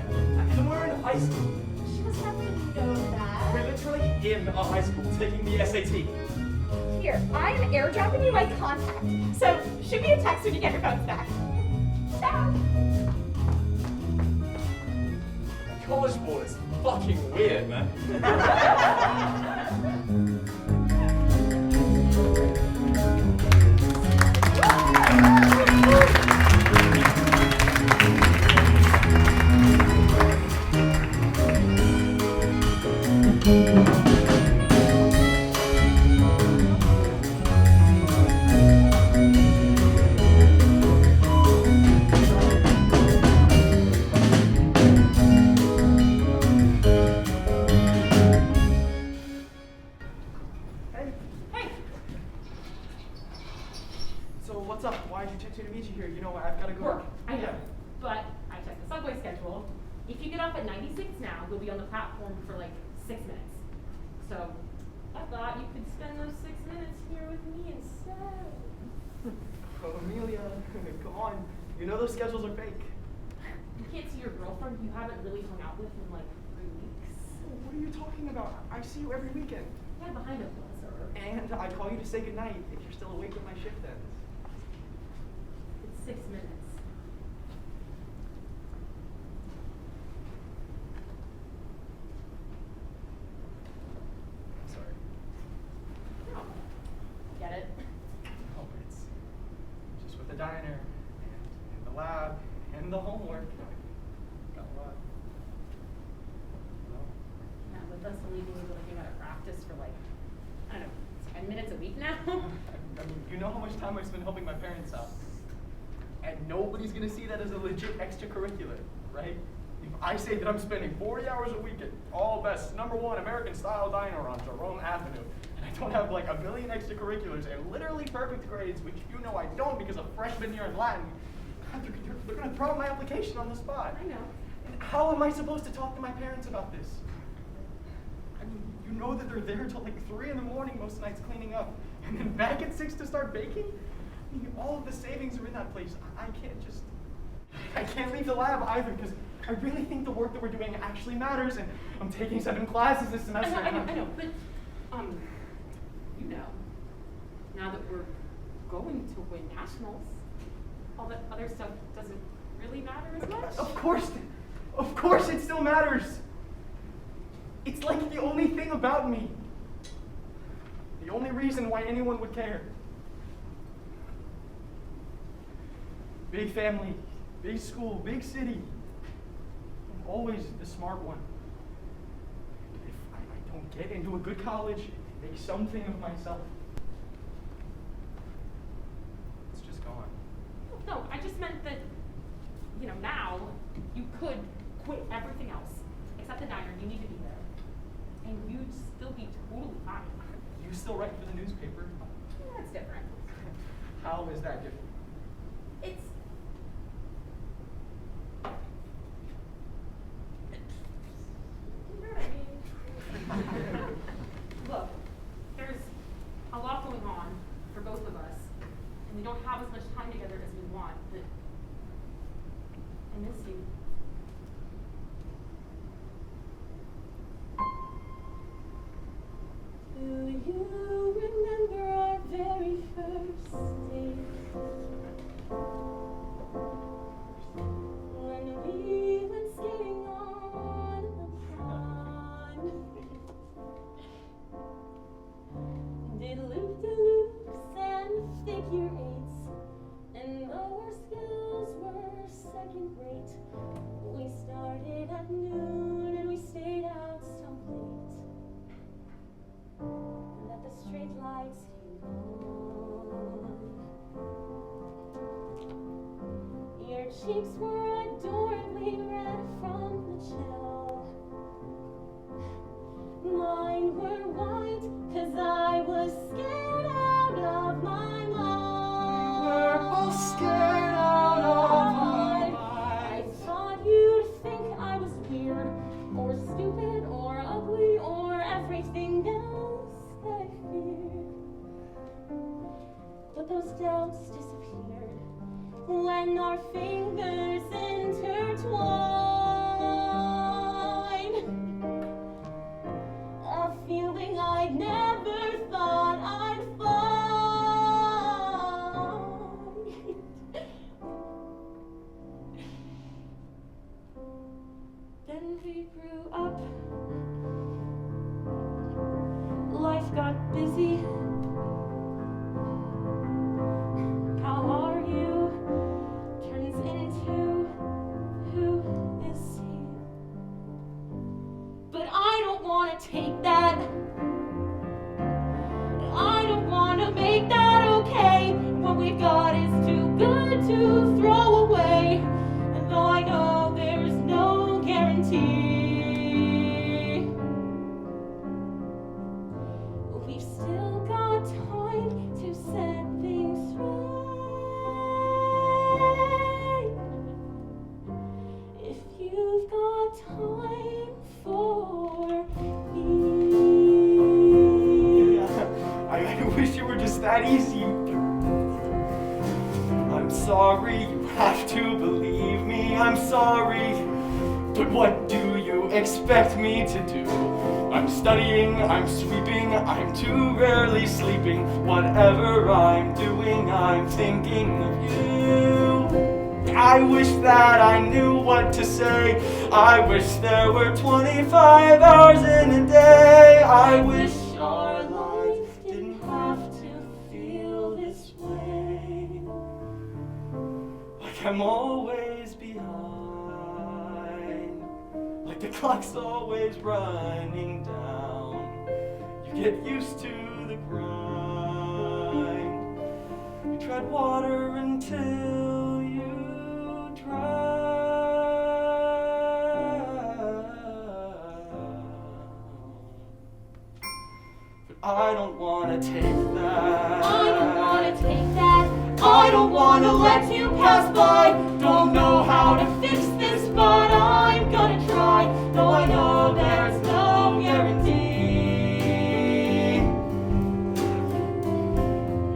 And we're in high school. She must have to know that. We're literally in a high school taking the SAT. Here, I'm airdropping you my contact. So shoot me a text when you get your phones back. Ciao. College board is fucking weird, man. So what's up? Why did you text me to meet you here? You know, I've got to go. Work, I know. But I checked the subway schedule. If you get off at 96 now, you'll be on the platform for like 6 minutes. So I thought you could spend those 6 minutes here with me instead. Oh, Amelia, come on. You know those schedules are fake. You can't see your girlfriend you haven't really hung out with in like 3 weeks. Oh, what are you talking about? I see you every weekend. Yeah, behind a buzzer. And I call you to say goodnight if you're still awake when my shift ends. It's 6 minutes. I'm sorry. No. Get it? No, but it's just with the diner and the lab and the homework. Got a lot. Well, Yeah, with us only being able to hang out at practice for like, I don't know, 10 minutes a week now? I mean, you know how much time I spend helping my parents out. And nobody's gonna see that as a legit extracurricular, right? If I say that I'm spending 40 hours a week at all best #1 American style diner on Jerome Avenue, and I don't have like a million extracurriculars and literally perfect grades, which you know I don't because of freshman year in Latin, they're gonna throw out my application on the spot. I know. And how am I supposed to talk to my parents about this? I mean, you know that they're there till like 3 in the morning most nights cleaning up, and then back at 6 to start baking? I mean, all of the savings are in that place. I can't leave the lab either because I really think the work that we're doing actually matters, and I'm taking 7 classes this semester. I know, but, you know, now that we're going to win nationals, all that other stuff doesn't really matter as much. Of course it still matters. It's like the only thing about me. The only reason why anyone would care. Big family, big school, big city. And always the smart one. If I don't get into a good college, make something of myself. It's just gone. No, I just meant that, you know, now you could quit everything else except the diner. You need to be there. And you'd still be totally fine. You still write for the newspaper? That's different. How is that different? It's... You know what I mean? Look, there's a lot going on for both of us, and we don't have as much time together as we want, but I miss you. Do you remember our very first date? When we went skating on the pond, did loop-de-loops and figure eights, and though our skills were second rate, we started at noon and we stayed out so late. That the street lights came on. Your cheeks were adorably red from the chill. Mine were white, 'cause I was scared out of my mind. We were both scared out of our minds. I thought you'd think I was weird, or stupid, or ugly, or everything else that I feared. But those doubts disappeared when our fingers intertwined. A feeling I never thought I'd find. Then we grew up. Life got busy. How are you? Turns into who is he? But I don't want to take that. I don't want to make that okay. What we've got is too good to throw away. And though I know there's no guarantee, we've still got time to set things right. If you've got time for me. I wish it were just that easy. I'm sorry, you have to believe me. I'm sorry. But what do you expect me to do? I'm studying, I'm sweeping, I'm too rarely sleeping. Whatever I'm doing, I'm thinking of you. I wish that I knew what to say. I wish there were 25 hours in a day. I wish our lives didn't have to feel this way. Like I'm always behind, like the clock's always running down. You get used to the grind. You tread water until you but I don't wanna take that. I don't wanna take that. I don't wanna let you pass by. Don't know how to fix this, but I'm gonna try. Though I know there's no guarantee.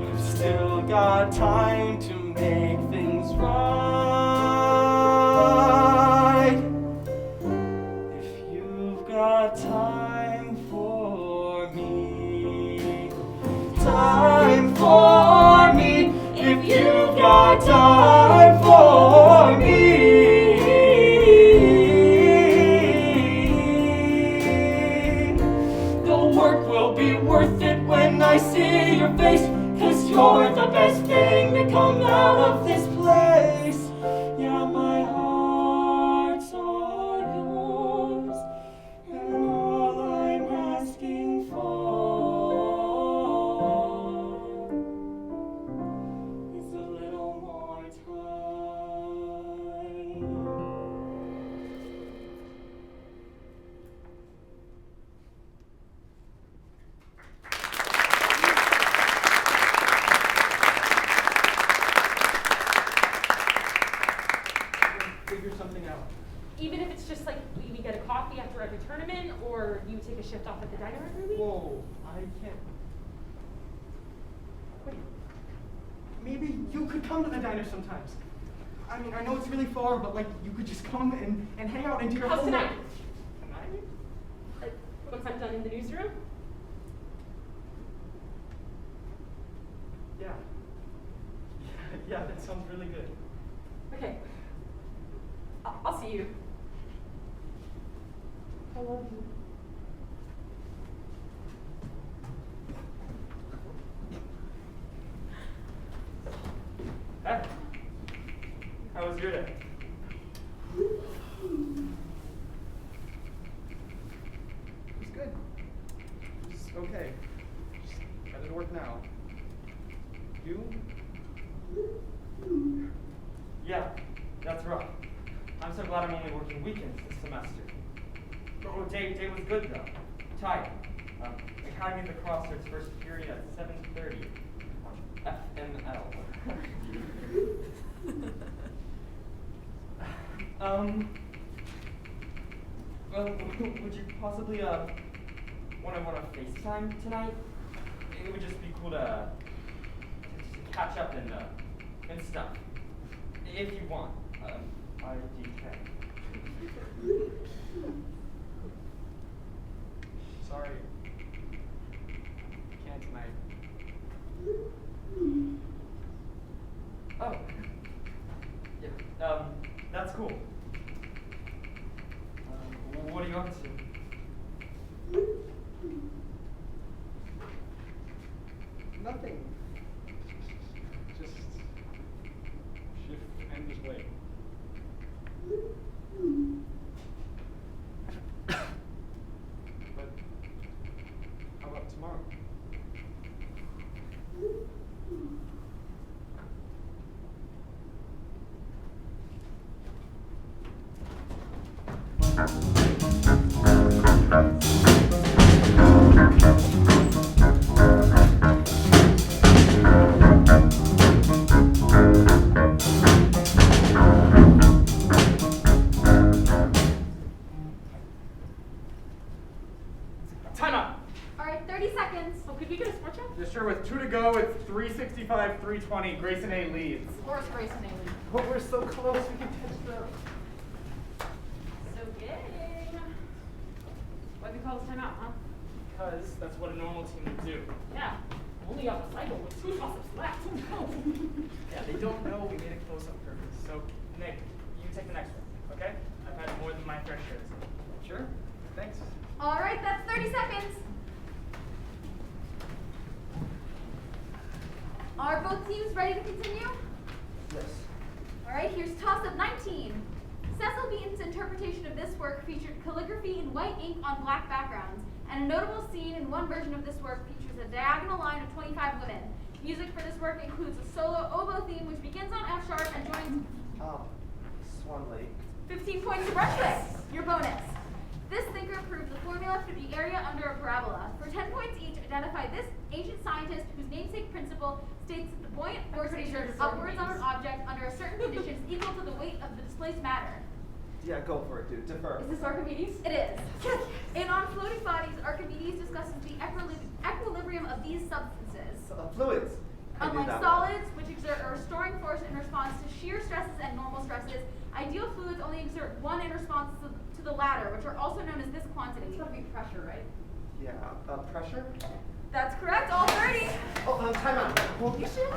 I've still got time to make things right. Time for me, time for me, if you've got time for me. The work will be worth it when I see your face, 'cause you're the best thing to come out of this place. Yeah, my heart's all yours. All I'm asking for is a little more time. Figure something out. Even if it's just like we get a coffee after every tournament, or you take a shift off at the diner every week? Whoa, I can't. Wait, maybe you could come to the diner sometimes. I mean, I know it's really far, but like, you could just come and hang out and do your How's homework. tonight? Once I'm done in the newsroom? Yeah. Yeah, that sounds really good. Okay. I'll see you. I love you. Hey, how was your day? It's good. It's okay. Just headed to work now. You? Yeah, that's right. I'm so glad I'm only working weekends this semester. Oh, day was good though. Tight. Academy of the Crossroads first period at 7:30. FML. Well, would you possibly want to FaceTime tonight? It would just be cool to catch up and stuff. If you want. IDK. Sorry. Can't tonight. Oh. Yeah. That's cool. What are you up to? Nothing. Just shift and just wait. But how about tomorrow? Time up! All right, 30 seconds. Oh, could we get a score check? Yeah, sure, with 2 to go, it's 365, 320. Grayson A leads. Of course, Grayson A. But we're so close, we can catch them. So you call this timeout, huh? Because that's what a normal team would do. Yeah. Only on the cycle with 2 toss-ups left. Yeah, they don't know we made a close-up purpose. So, Nick, you take the next one, okay? I've had more than my fair share this game. Sure. Thanks. All right, that's 30 seconds. Are both teams ready to continue? Yes. All right, here's toss-up 19. Cecil Beaton's interpretation of this work featured calligraphy in white ink on black backgrounds, and a notable scene in one version of this work features a diagonal line of 25 women. Music for this work includes a solo oboe theme which begins on F sharp and joins Swan Lake. 15 points to brush with. Your bonus. This thinker proved the formula for the area under a parabola. For 10 points each, identify this ancient scientist whose namesake principle states that the buoyant force exerted upwards on an object under a certain condition is equal to the weight of the displaced matter. Yeah, go for it, dude. Defer. Is this Archimedes? It is. In On Floating Bodies, Archimedes discusses the equilibrium of these substances. Fluids. I knew Unlike that solids, which exert a restoring force in response to shear stresses and normal stresses, ideal fluids only exert one in response to the latter, which are also known as this quantity. It's got to be pressure, right? Yeah. Pressure? That's correct, all 30. Oh, time out. Well, You should.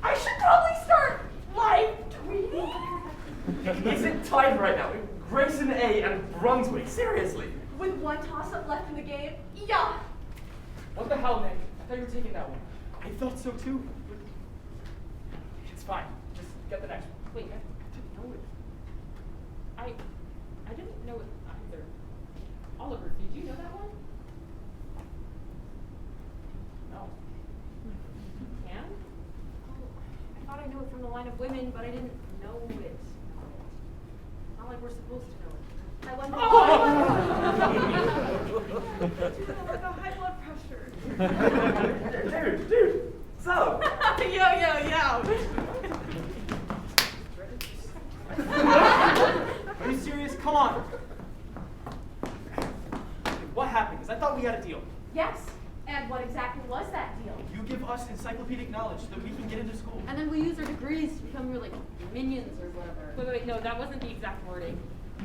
I should probably start live tweeting. Is it tied right now? Grayson A and Brunswick, seriously? With one toss-up left in the game, yeah. What the hell, Nick? I thought you were taking that one. I thought so too. It's fine. Just get the next one. Wait, I didn't know it. I didn't know it either. Oliver, did you know that one? No. Can? I thought I knew it from the line of women, but I didn't know it. Not like we're supposed to know it. I wonder. Like a high blood pressure. Dude, so. Are you serious? Come on. What happened? Because I thought we had a deal. Yes. And what exactly was that deal? You give us encyclopedic knowledge so that we can get into school. And then we use our degrees to become your, like, minions or whatever. Wait, no, that wasn't the exact wording.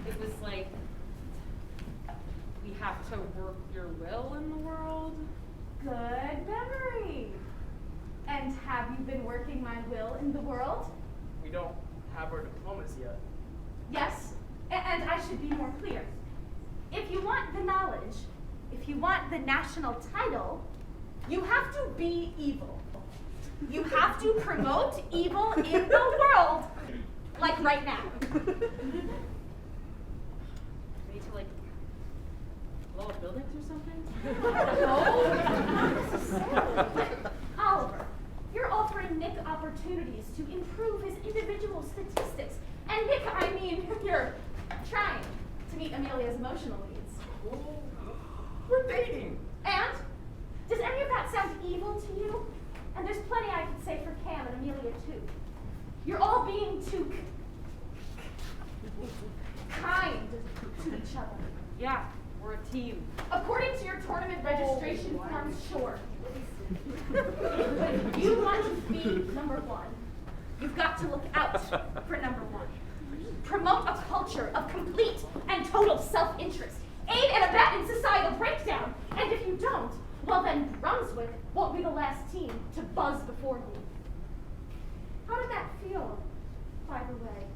It was like, we have to work your will in the world. Good memory. And have you been working my will in the world? We don't have our diplomas yet. Yes. And I should be more clear. If you want the knowledge, if you want the national title, you have to be evil. You have to promote evil in the world, like right now. We need to, like, blow up buildings or something? No, not necessarily. Oliver, you're offering Nick opportunities to improve his individual statistics. And Nick, I mean, you're trying to meet Amelia's emotional needs. We're dating. And? Does any of that sound evil to you? And there's plenty I could say for Cam and Amelia, too. You're all being too kind to each other. Yeah, we're a team. According to your tournament registration form, sure. But if you want to be number one, you've got to look out for number one. Promote a culture of complete and total self-interest. Aid and abet in societal breakdown. And if you don't, well then Brunswick won't be the last team to buzz before you. How did that feel, by the way?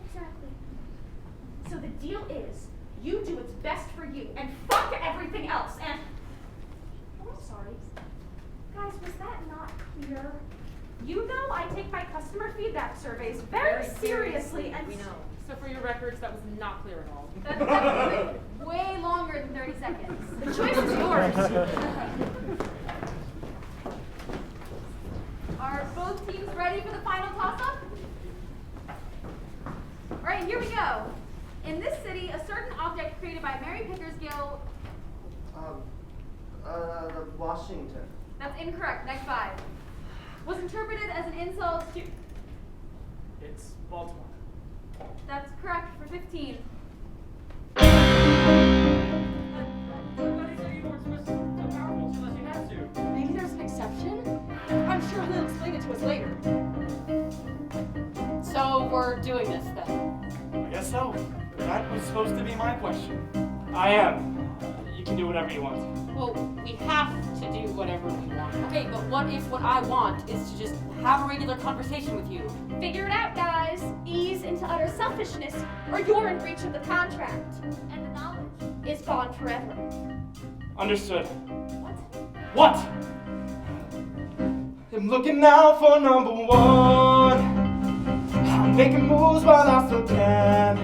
Exactly. So the deal is, you do what's best for you, and fuck everything else, and... Oh, I'm sorry. Guys, was that not clear? You know I take my customer feedback surveys very seriously, and... We know. So for your records, that was not clear at all. That's definitely way longer than 30 seconds. The choice is yours. Are both teams ready for the final toss-up? All right, here we go. In this city, a certain object created by Mary Pickersgill... Washington. That's incorrect. Next 5. Was interpreted as an insult to... It's Baltimore. That's correct for 15. Maybe there's an exception? I'm sure he'll explain it to us later. So we're doing this then. I guess so. was supposed to be my question. I am. You can do whatever you want. Well, we have to do whatever we want. Okay, but what if what I want is to just have a regular conversation with you? Figure it out, guys. Ease into utter selfishness, or you're in breach of the contract. And the knowledge is gone forever. Understood. What? I'm looking out for number one. I'm making moves while I still can.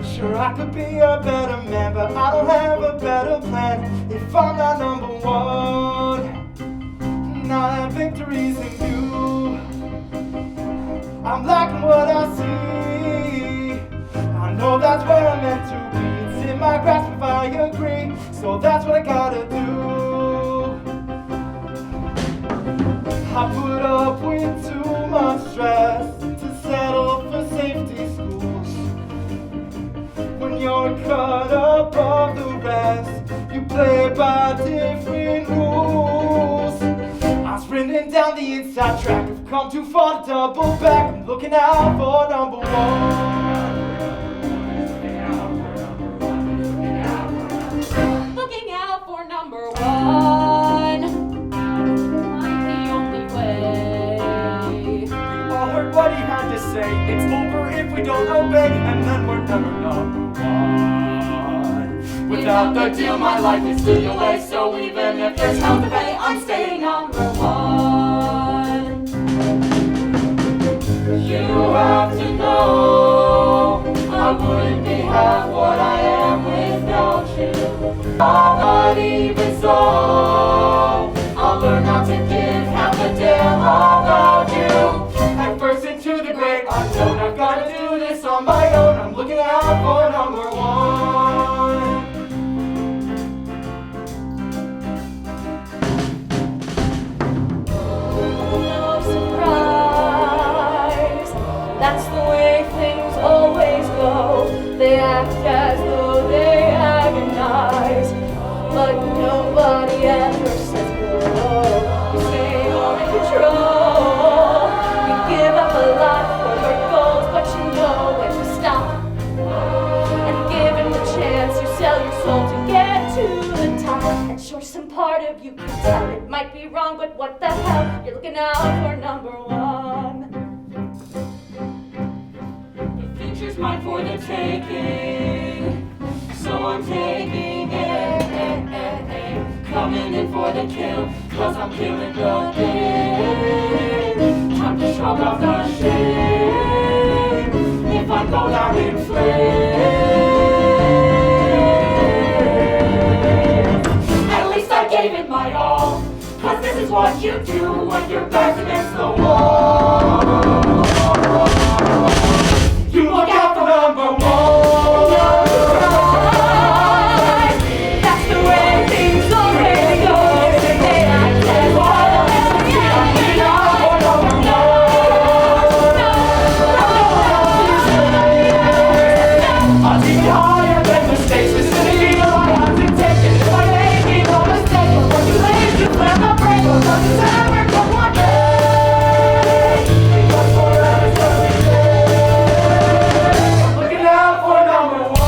Sure, I could be a better man, but I don't have a better plan. If I'm not number one, now that victory's in you, I'm liking what I see. I know that's where I'm meant to be. It's in my grasp if I agree. So that's what I gotta do. I put up with too much stress to settle for safety schools. When you're cut above the rest, you play by different rules. I'm sprinting down the inside track. I've come too far to double back. I'm looking out for number one. Looking out for number one. I'm the only way. All heard what he had to say. It's over if we don't obey, and then we're never number one. Without the deal, my life is still your way. So even if there's hell to pay, I'm staying number one. You have to know I wouldn't be half what I am without you. But even so, I'll learn not to give half a damn about you. At first into the great unknown, I've gotta do this on my own. I'm looking out for number one. No surprise, that's the way things always go. They act as though they agonize, but nobody ever says no. You say you're in control, you give up a lot for your goals, but you know when to stop. And given the chance, you sell your soul to get to the top. And sure, some part of you can tell it might be wrong, but what the hell? You're looking out for number one. The future's mine for the taking, so I'm taking it. Coming in for the kill, cause I'm killing the game. Time to shrug off the shame if I go down in flames. At least I gave it my all, cause this is what you do when your back's against the wall. You look out for number one. That's the way things always go. They act as violent, yeah, we know number one. I'll take it higher than mistakes. This is the deal I have to take it. If I make it no mistake, but when you leave, you let my brain go. Does it ever come one day? Because forever's every day. I'm looking out for number one.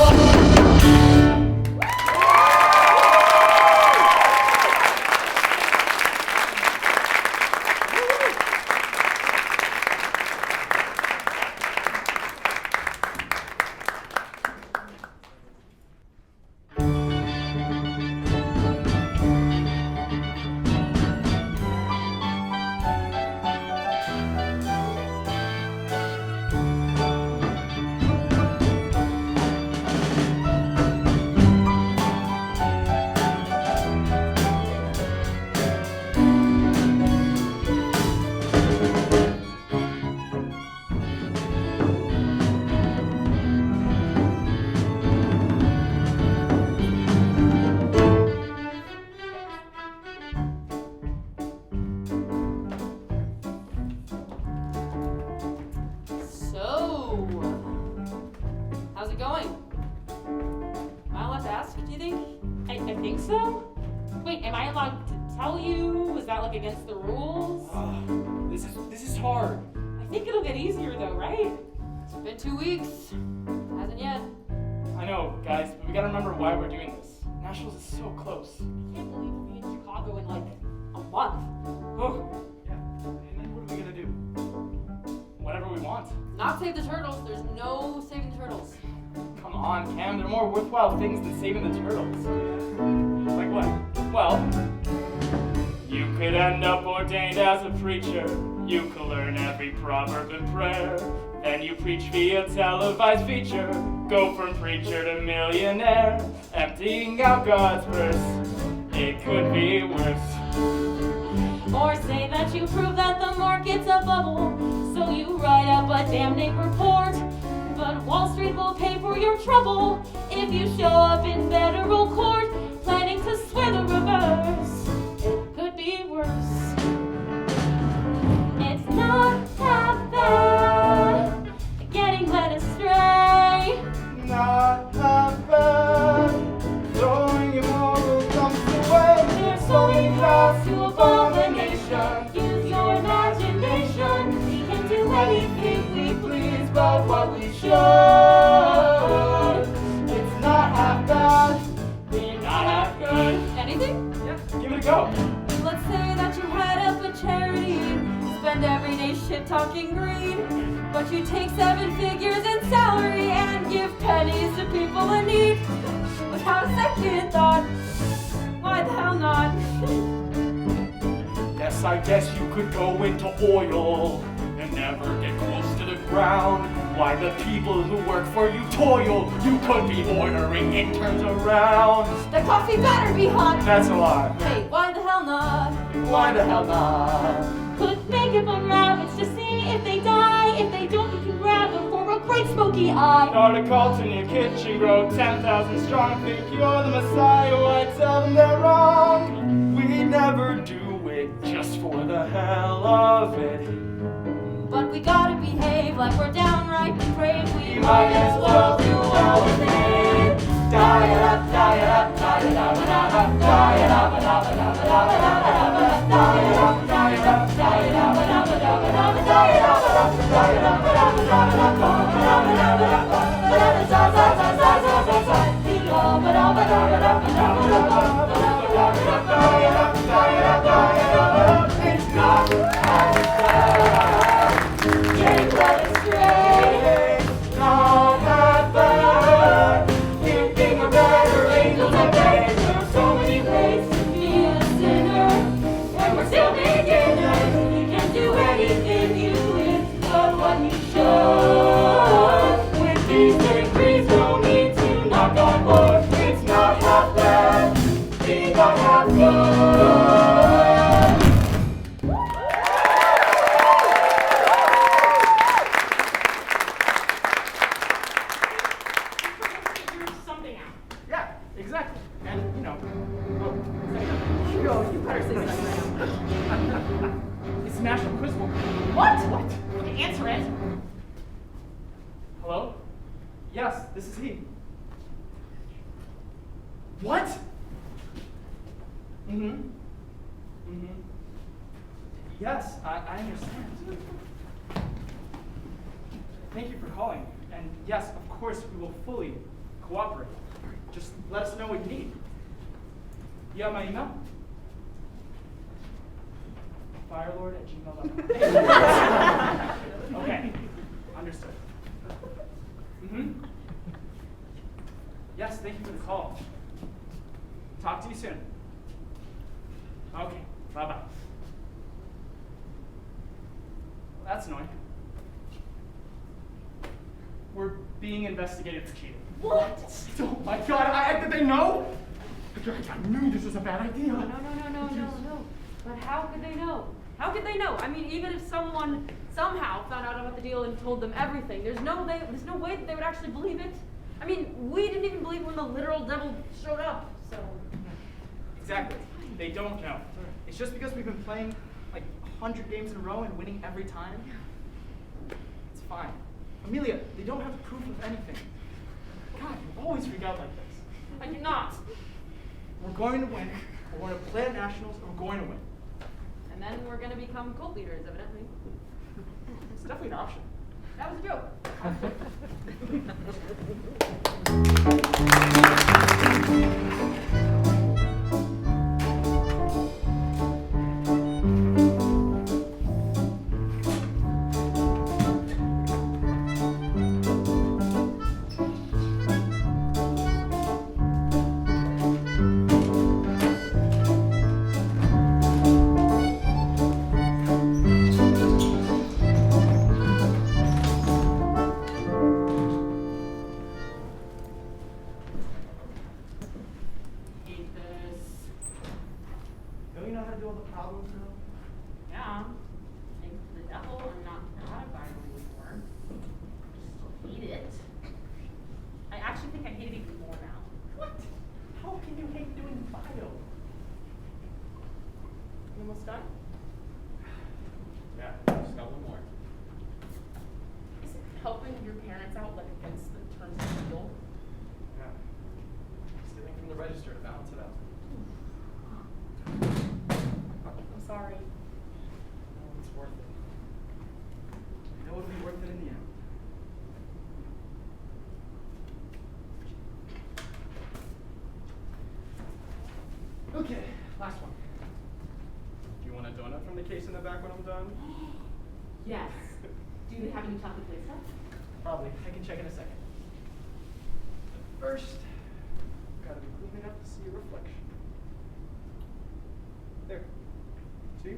So, how's it going? Am I allowed to ask, do you think? I think so. Wait, am I allowed to tell you? Is that like against the rules? This is hard. I think it'll get easier though, right? It's been 2 weeks. Hasn't yet. I know, guys, but we gotta remember why we're doing this. Nationals is so close. I can't believe we'll be in Chicago in like a month. Oh, yeah. And then what are we gonna do? Whatever we want. Not save the turtles. There's no saving the turtles. Come on, Cam, there are more worthwhile things than saving the turtles. Like what? Well, you could end up ordained as a preacher. You could learn every proverb and prayer. Then you preach via televised feature. Go from preacher to millionaire. Emptying out God's purse. It could be worse. Or say that you prove that the market's a bubble, so you write up a damning report. But Wall Street will pay for your trouble if you show up in federal court, planning to swear the reverse. It could be worse. It's not half bad, getting led astray. Not half bad, throwing your moral dumps away. There's so many paths to abomination. Use your imagination. We can do anything we please, but what we should. It's not half bad, We're not half good. Anything? Yeah, give it a go. Let's say that you head up a charity, spend every day shit talking green, but you take 7 figures in salary and give pennies to people in need. Without a second thought, why the hell not? Yes, I guess you could go into oil and never get close to the ground. Why the people who work for you toil? You could be ordering interns around. The coffee better be hot. That's a lie. Hey, why the hell not? Why the hell not? Could make up on rabbits to see if they die. If they don't, you can grab them for a great smoky eye. Start a cult in your kitchen, grow 10,000 strong. Think you're the Messiah, why tell them they're wrong? We never do it just for the hell of it. But we gotta behave like we're downright depraved. We Might as well do all of it. Die it up, die it up, die it up, die it up, die it up, die it up, die it up, die it up, die it up, die it up. It's not as bad. Getting led astray. Not that bad. Thinking of better angels and days. There's so many ways to be a sinner, and we're still beginners. You can do anything you please, but what you should. With these degrees, no need to knock on wood. It's not half bad. Be not half good. Figure something out. Yeah, exactly. And, you know, Yo, you better say something. it's National Quiz Bowl. What? Okay, answer it. Hello? Yes, this is he. What? Yes, I understand. Thank you for calling. And yes, of course, we will fully cooperate. Just let us know what you need. You have my email? firelord@gmail.com. Okay, understood. Yes, thank you for the call. Talk to you soon. Okay, bye-bye. That's annoying. We're being investigated for cheating. What? Oh my God, did they know? I knew this was a bad idea. No. But how could they know? How could they know? I mean, even if someone somehow found out about the deal and told them everything, there's no way that they would actually believe it. I mean, we didn't even believe when the literal devil showed up, so. Exactly. They don't know. It's just because we've been playing like 100 games in a row and winning every time. It's fine. Amelia, they don't have proof of anything. God, you always freak out like this. I do not. We're going to win. We're going to play at nationals, and we're going to win. And then we're gonna become cult leaders, evidently. It's definitely an option. That was a joke. Hate this. Don't you know how to do all the problems now? Yeah. Thanks to the devil, I'm not that environment anymore. Still hate it. I actually think I hate it even more now. What? How can you hate doing bio? You almost done? Yeah, just got one more. Isn't helping your parents out like against the terms of the deal? Yeah. Stealing from the register to balance it out. I'm sorry. No, it's worth it. I know it'll be worth it in the end. Okay, last one. Do you want a donut from the case in the back when I'm done? Yes. Do they have any chocolate flake stuff? Probably. I can check in a second. But first, gotta be clean enough to see a reflection. There. See?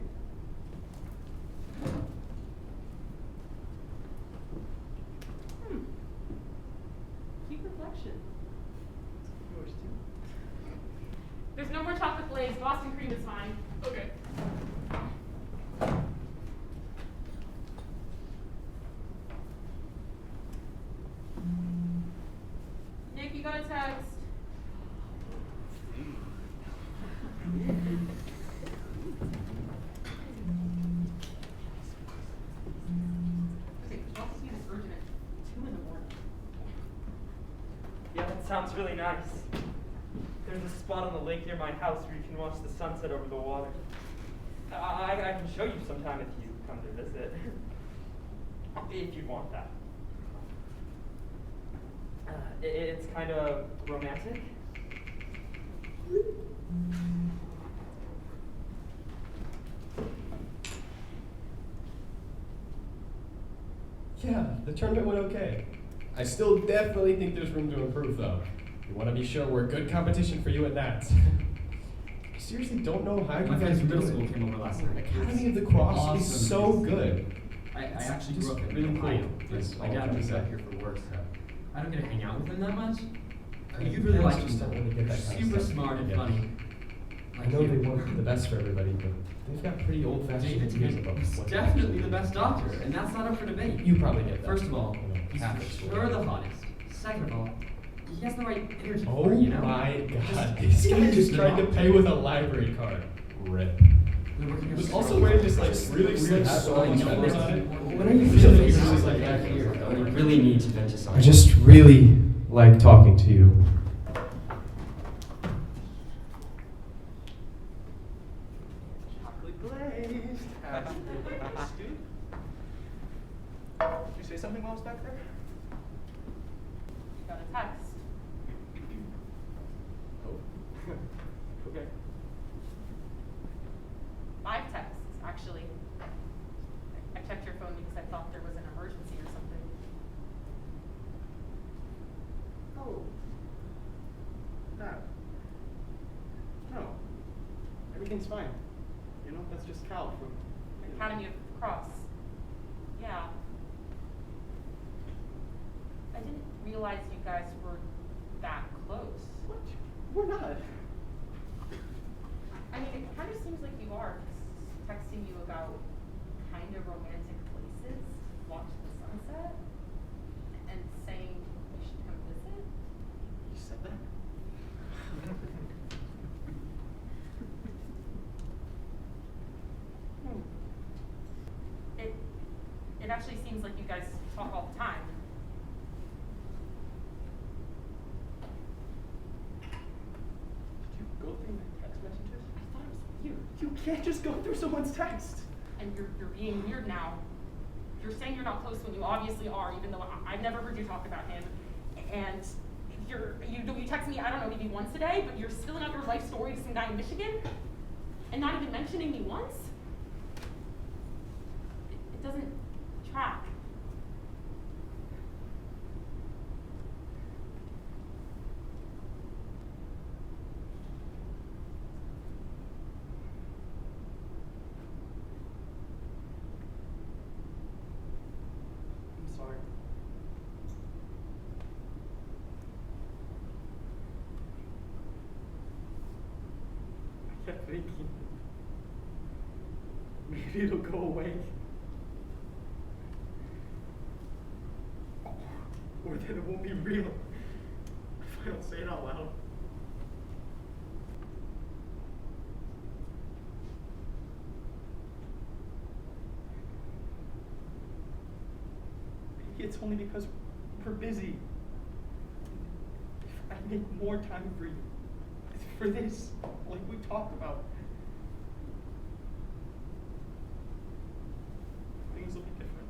Cute reflection. Yours too. There's no more chocolate glaze. Boston cream is fine. Okay. Nick, you got a text. Okay, we also see this urgent at 2 in the morning. Yeah, that sounds really nice. There's a spot on the lake near my house where you can watch the sunset over the water. I can show you sometime if you come to visit. If you want that. It's kind of romantic. Yeah, the tournament went okay. I still definitely think there's room to improve, though. We want to be sure we're good competition for you at Nats. I seriously don't know how you My guys friends from do middle it. school came over last night. Academy of the Cross Awesome. is so good. I It's actually just grew up in really Ohio. cool. That's My all dad I'm moved gonna back say. here for work, so I don't get to hang out with him that much. I You'd mean, really like parents just him. don't really get that kind of Super stuff smart and yet. funny. I know they want the best for everybody, but they've got pretty old-fashioned David ideas Tim about is what definitely the best doctor, and that's not up for debate. You probably get that. First of all, You know, he's Catholic for school. sure the hottest. Second of all, he has the right energy Oh for it, you know? my god, Just- this guy he's just the tried to doctor. pay with a library card. Rip. They're working He on was some also sort of- wearing this like really Weird slick hat, so much feathers on it. When are you feeling this like back here? I really need to vent to someone. I just really like talking to you. Chocolate glazed. Dude. Did you say something while I was back there? You got a text. Oh. Okay. 5 texts, actually. I checked your phone because I thought there was an emergency or something. Oh. That. No. Everything's fine. You know, that's just Cal from Academy of the Cross. Yeah. I didn't realize you guys were that close. What? We're not. I mean, it kind of seems like you are, 'cause texting you about kind of romantic places to watch the sunset, and saying you should come visit. You said that? It actually seems like you guys talk all the time. Did you go through my text messages? I thought it was weird. You can't just go through someone's text. And you're being weird now. You're saying you're not close when you obviously are, even though I've never heard you talk about him. And you text me, I don't know, maybe once a day, but you're spilling out your life story to some guy in Michigan and not even mentioning me once? It doesn't track. I'm sorry. I kept thinking, maybe it'll go away. Or then it won't be real if I don't say it out loud. Maybe it's only because we're busy. If I make more time for you, for this, like we talked about, things will be different.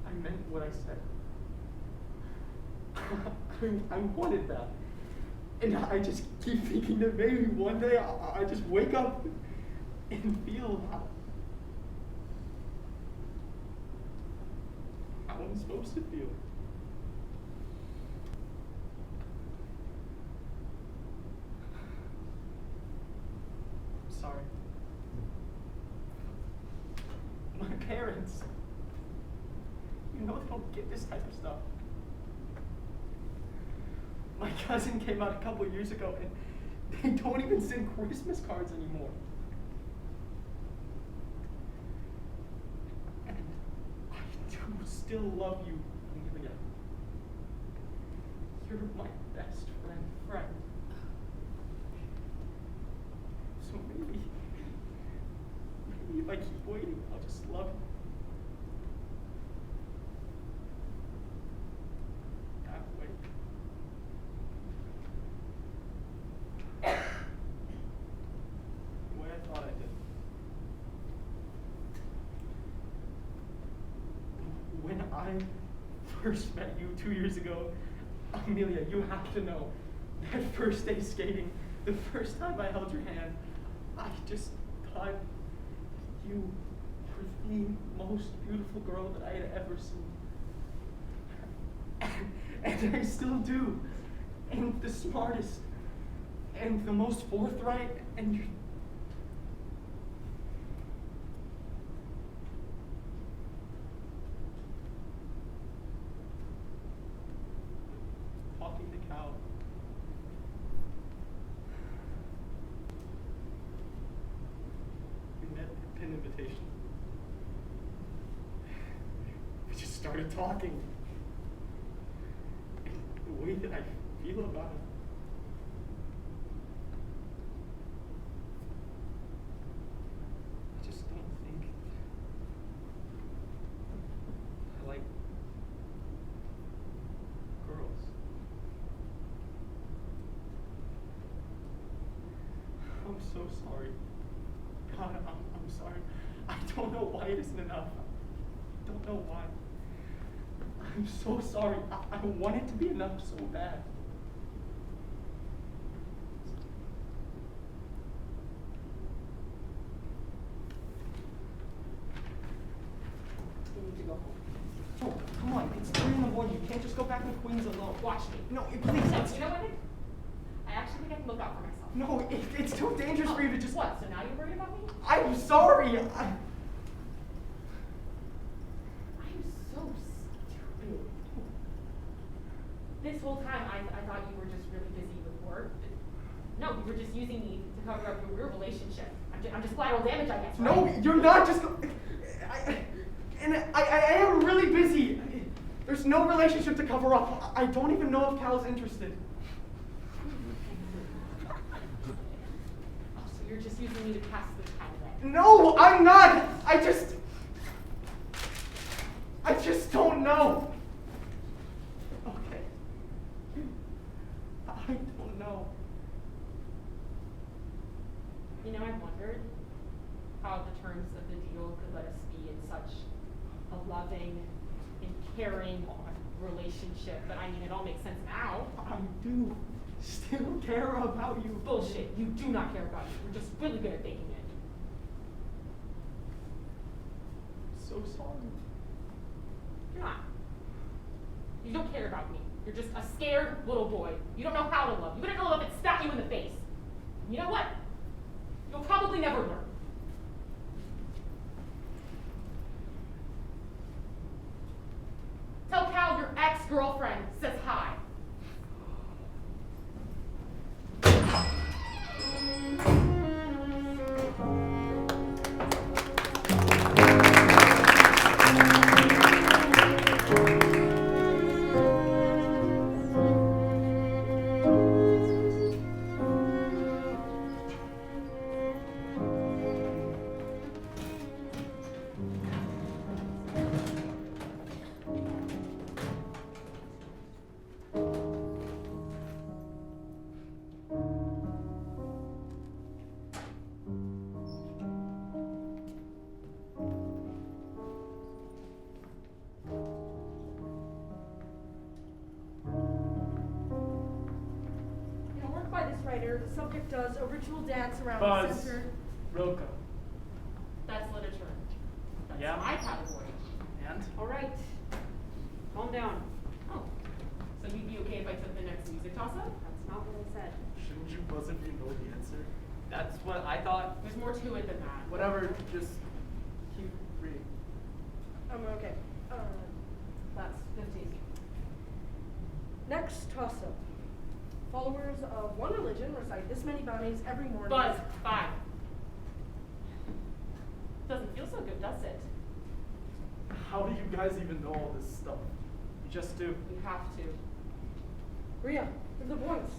I meant what I said. I wanted that. And I just keep thinking that maybe one day I just wake up and feel how I'm supposed to feel. I'm sorry. My parents, you know they don't get this type of stuff. My cousin came out a couple years ago and they don't even send Christmas cards anymore. And I do still love you, Amelia. You're my best friend. So maybe if I keep waiting, I'll just love you. That way. The way I thought I did. When I first met you 2 years ago, Amelia, you have to know, that first day skating, the first time I held your hand, I just thought you were the most beautiful girl that I had ever seen. And I still do. And the smartest, and the most forthright, and you're talking to Cal. We met at Pin Invitation. We just started talking. And the way that I feel about it. I just don't think I like girls. I'm so sorry. God, I'm sorry. I don't know why it isn't enough. I don't know why. I'm so sorry. I want it to be enough so bad. We need to go home. Oh, come on. It's 3 in the morning. You can't just go back to Queens alone. Watch me. No, please. You know what? I actually think I can look out for myself. No, it's too dangerous for you to just... What, so now you're worried about me? I'm sorry. I'm so stupid. This whole time, I thought you were just really busy with work. No, you were just using me to cover up your real relationship. I'm just collateral damage, I guess, right? No, you're not just... I am really busy. There's no relationship to cover up. I don't even know if Cal's interested. Oh, so you're just using me to pass the time away. No, I'm not. I just don't know. Okay. I and carrying on relationship, but I mean, it all makes sense now. I do still care about you. Bullshit, you do not care about me. You're just really good at faking it. So sorry. You're not. You don't care about me. You're just a scared little boy. You don't know how to love. You wouldn't know love if it spat you in the face. You know what? You'll probably never learn. Tell Cal your ex-girlfriend says hi. The subject does a ritual dance around Buzz. the center. Rilke. That's literature. That's Yeah. my category. And? All right. Calm down. Oh. So you'd be okay if I took the next music toss-up? That's not what I said. Shouldn't you buzz if you know the answer? That's what I thought. There's more to it than that. Whatever, just keep reading. Okay. That's 15. Next toss-up. Followers of one religion recite this many bounties every morning. Buzz, 5. Doesn't feel so good, does it? How do you guys even know all this stuff? You just do. You have to. Rhea, the points.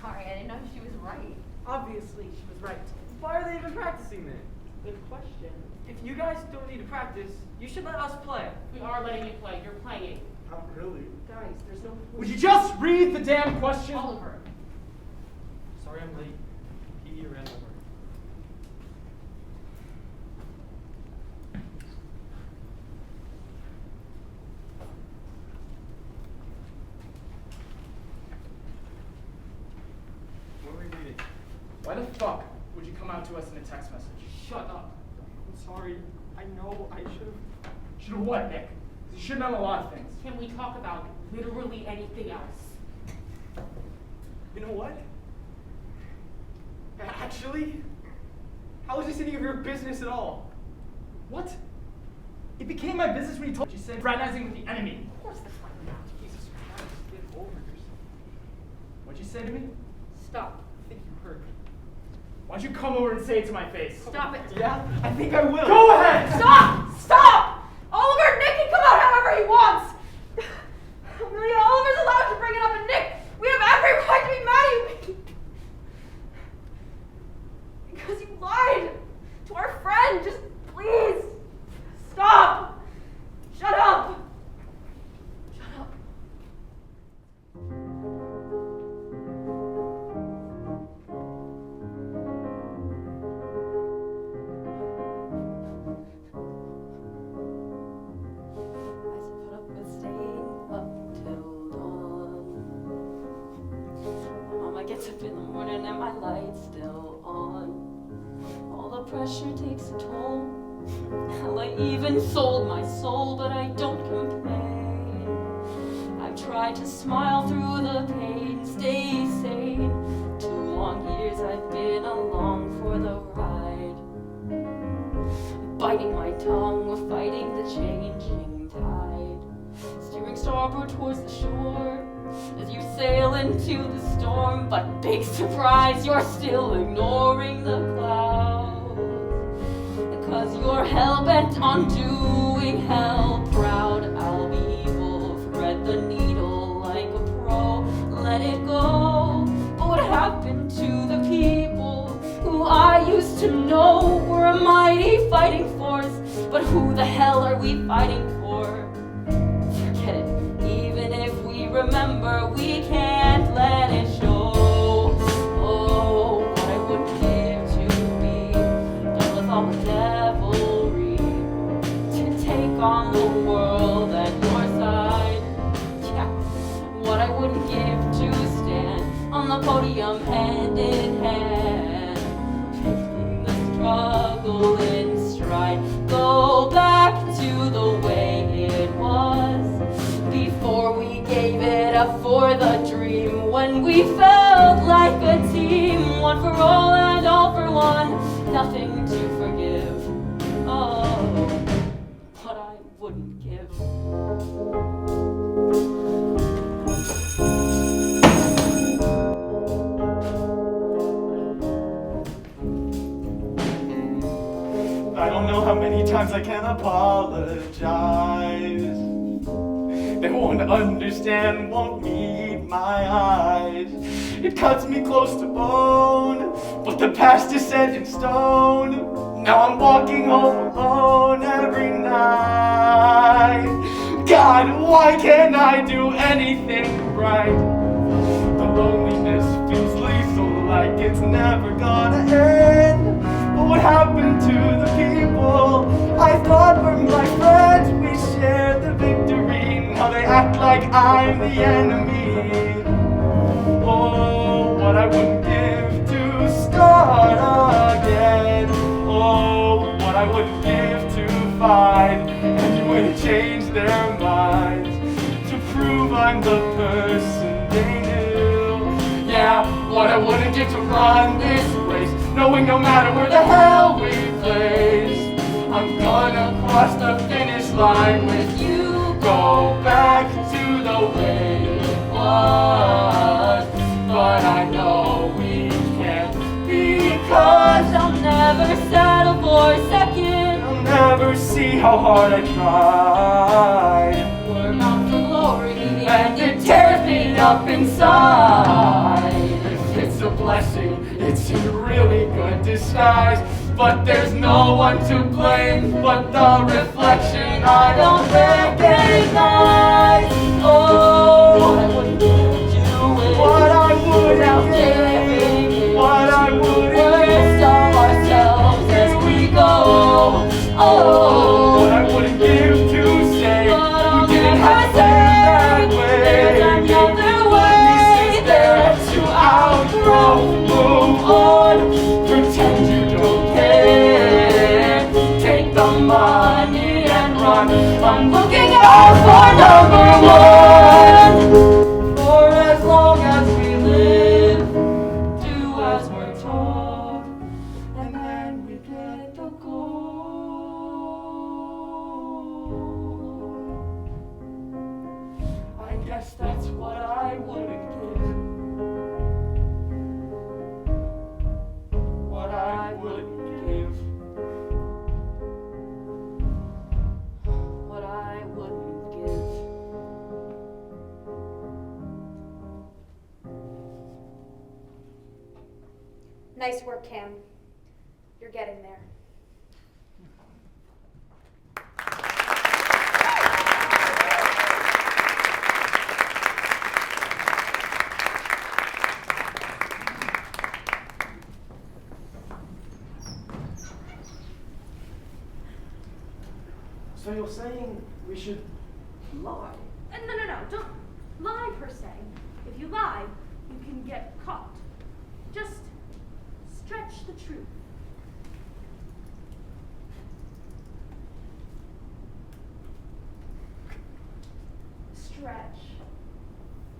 Sorry, I didn't know she was right. Obviously, she was right. Why are they even practicing then? Good question. If you guys don't need to practice, you should let us play. We are letting you play. You're playing. Not really. Guys, there's no point. Would you just read the damn question? Oliver. Sorry I'm late. PE ran over. What are we reading? Why the fuck would you come out to us in a text message? Shut up. I'm sorry. I know I should've. Should've what, Nick? You should've done a lot of things. Can we talk about literally anything else? You know what? Actually, how is this any of your business at all? What? It became my business when you told me you said fraternizing with the enemy. Of course that's my mouth. Jesus Christ, get over yourself. What'd you say to me? Stop. I think you heard me. Why'd you come over and say it to my face? Stop it. Yeah? I think I will. Go ahead! Stop! Stop! Oliver, Nick can come out however he wants! Maria, Oliver's allowed to bring it up, and Nick, we have every right to be mad at you! Because you lied to our friend. Just please, stop! Shut up! Shut up. Gets up in the morning and my light's still on. All the pressure takes a toll. Hell, I even sold my soul, but I don't complain. I've tried to smile through the pain, stay sane. 2 long years I've been along for the ride. Biting my tongue, we're fighting the changing tide. Steering starboard towards the shore as you sail into the storm, but big surprise, you're still ignoring the clouds. Because you're hell-bent on doing hell proud. I'll be evil, thread the needle like a pro, let it go. But what happened to the people who I used to know were a mighty fighting force? But who the hell are we fighting for? Forget it. Even if we remember, we can't let it show. Oh, what I would give to be done with all the devilry, to take on the world that up for the dream when we felt like a team, one for all and all for one, nothing to forgive. Oh, but I wouldn't give. I don't know how many times I can apologize. They won't understand, won't meet my eyes. It cuts me close to bone, but the past is set in stone. Now I'm walking home alone every night. God, why can't I do anything right? The loneliness feels lethal, like it's never gonna end. But what happened to the people I thought were my friends? We shared the victory, now they act like I'm the enemy. Oh, what I wouldn't give to start again. Oh, what I wouldn't give to find anyone who changed their minds, to prove I'm the person they knew. Yeah, what I wouldn't give to run this race, knowing no matter where the hell we place, I'm gonna cross the finish line with you. Go back to the way it was, but I know we can't, because I'll never settle for a second. I'll never see how hard I tried. We're bound for glory, and it tears me up inside. If it's a blessing, it's in really good disguise. But there's no one to blame but the reflection I don't recognize. Oh, what I wouldn't give you, what I wouldn't give, what I wouldn't worst of ourselves as we go. Oh, what I wouldn't give to say we didn't have to that way. There's another way there to outgrow, move on, pretend you don't care, take the money and run. I'm looking out for number one. For as long as we live, do as we're told, and then we get the gold. I guess that's what I wouldn't give. What I wouldn't give. What I wouldn't give. Nice work, Cam. You're getting there. So you're saying we should lie? No, don't lie per se. If you lie, you can get caught. Just stretch the truth. Stretch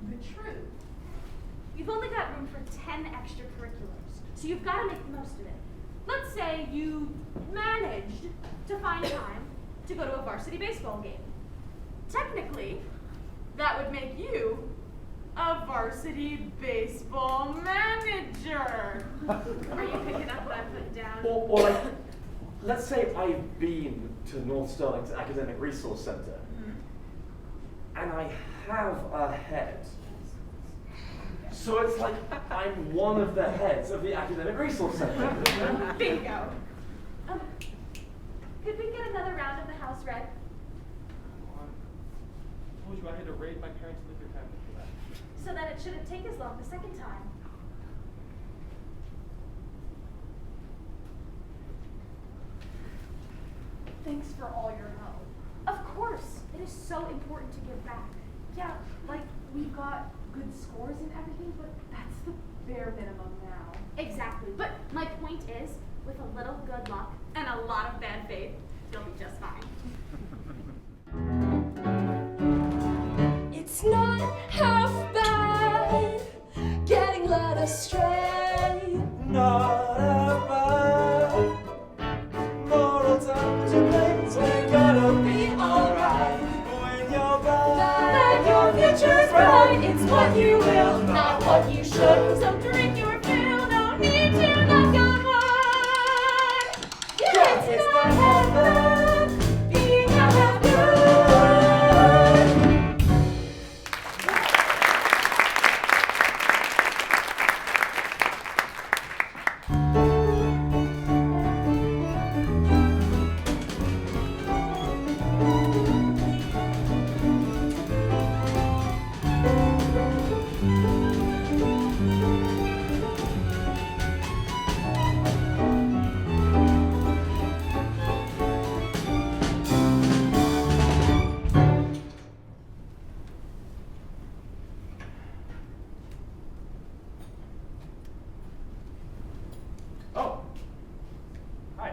the truth. You've only got room for 10 extracurriculars, so you've got to make the most of it. Let's say you managed to find time to go to a varsity baseball game. Technically, that would make you a varsity baseball manager. Are you picking up what I'm putting down? Or like, let's say I've been to North Sterling's Academic Resource Center, and I have a head. So it's like I'm one of the heads of the Academic Resource Center. Bingo. Could we get another round of the house red? I told you I had to raid my parents' liquor cabinet for that. So that it shouldn't take as long the second time. Thanks for all your help. Of course, it is so important to give back. Yeah, like we've got good scores and everything, but that's the bare minimum now. Exactly, but my point is, with a little good luck and a lot of bad faith, you'll be just fine. It's not half led astray. Not ever. Moral temperature plays, we're gonna be alright. When you're back, Your future's bright. It's what you will, not what you should. So drink your fill, no need to knock on wood. Yeah, it's not heaven, being out of good. Oh. Hi.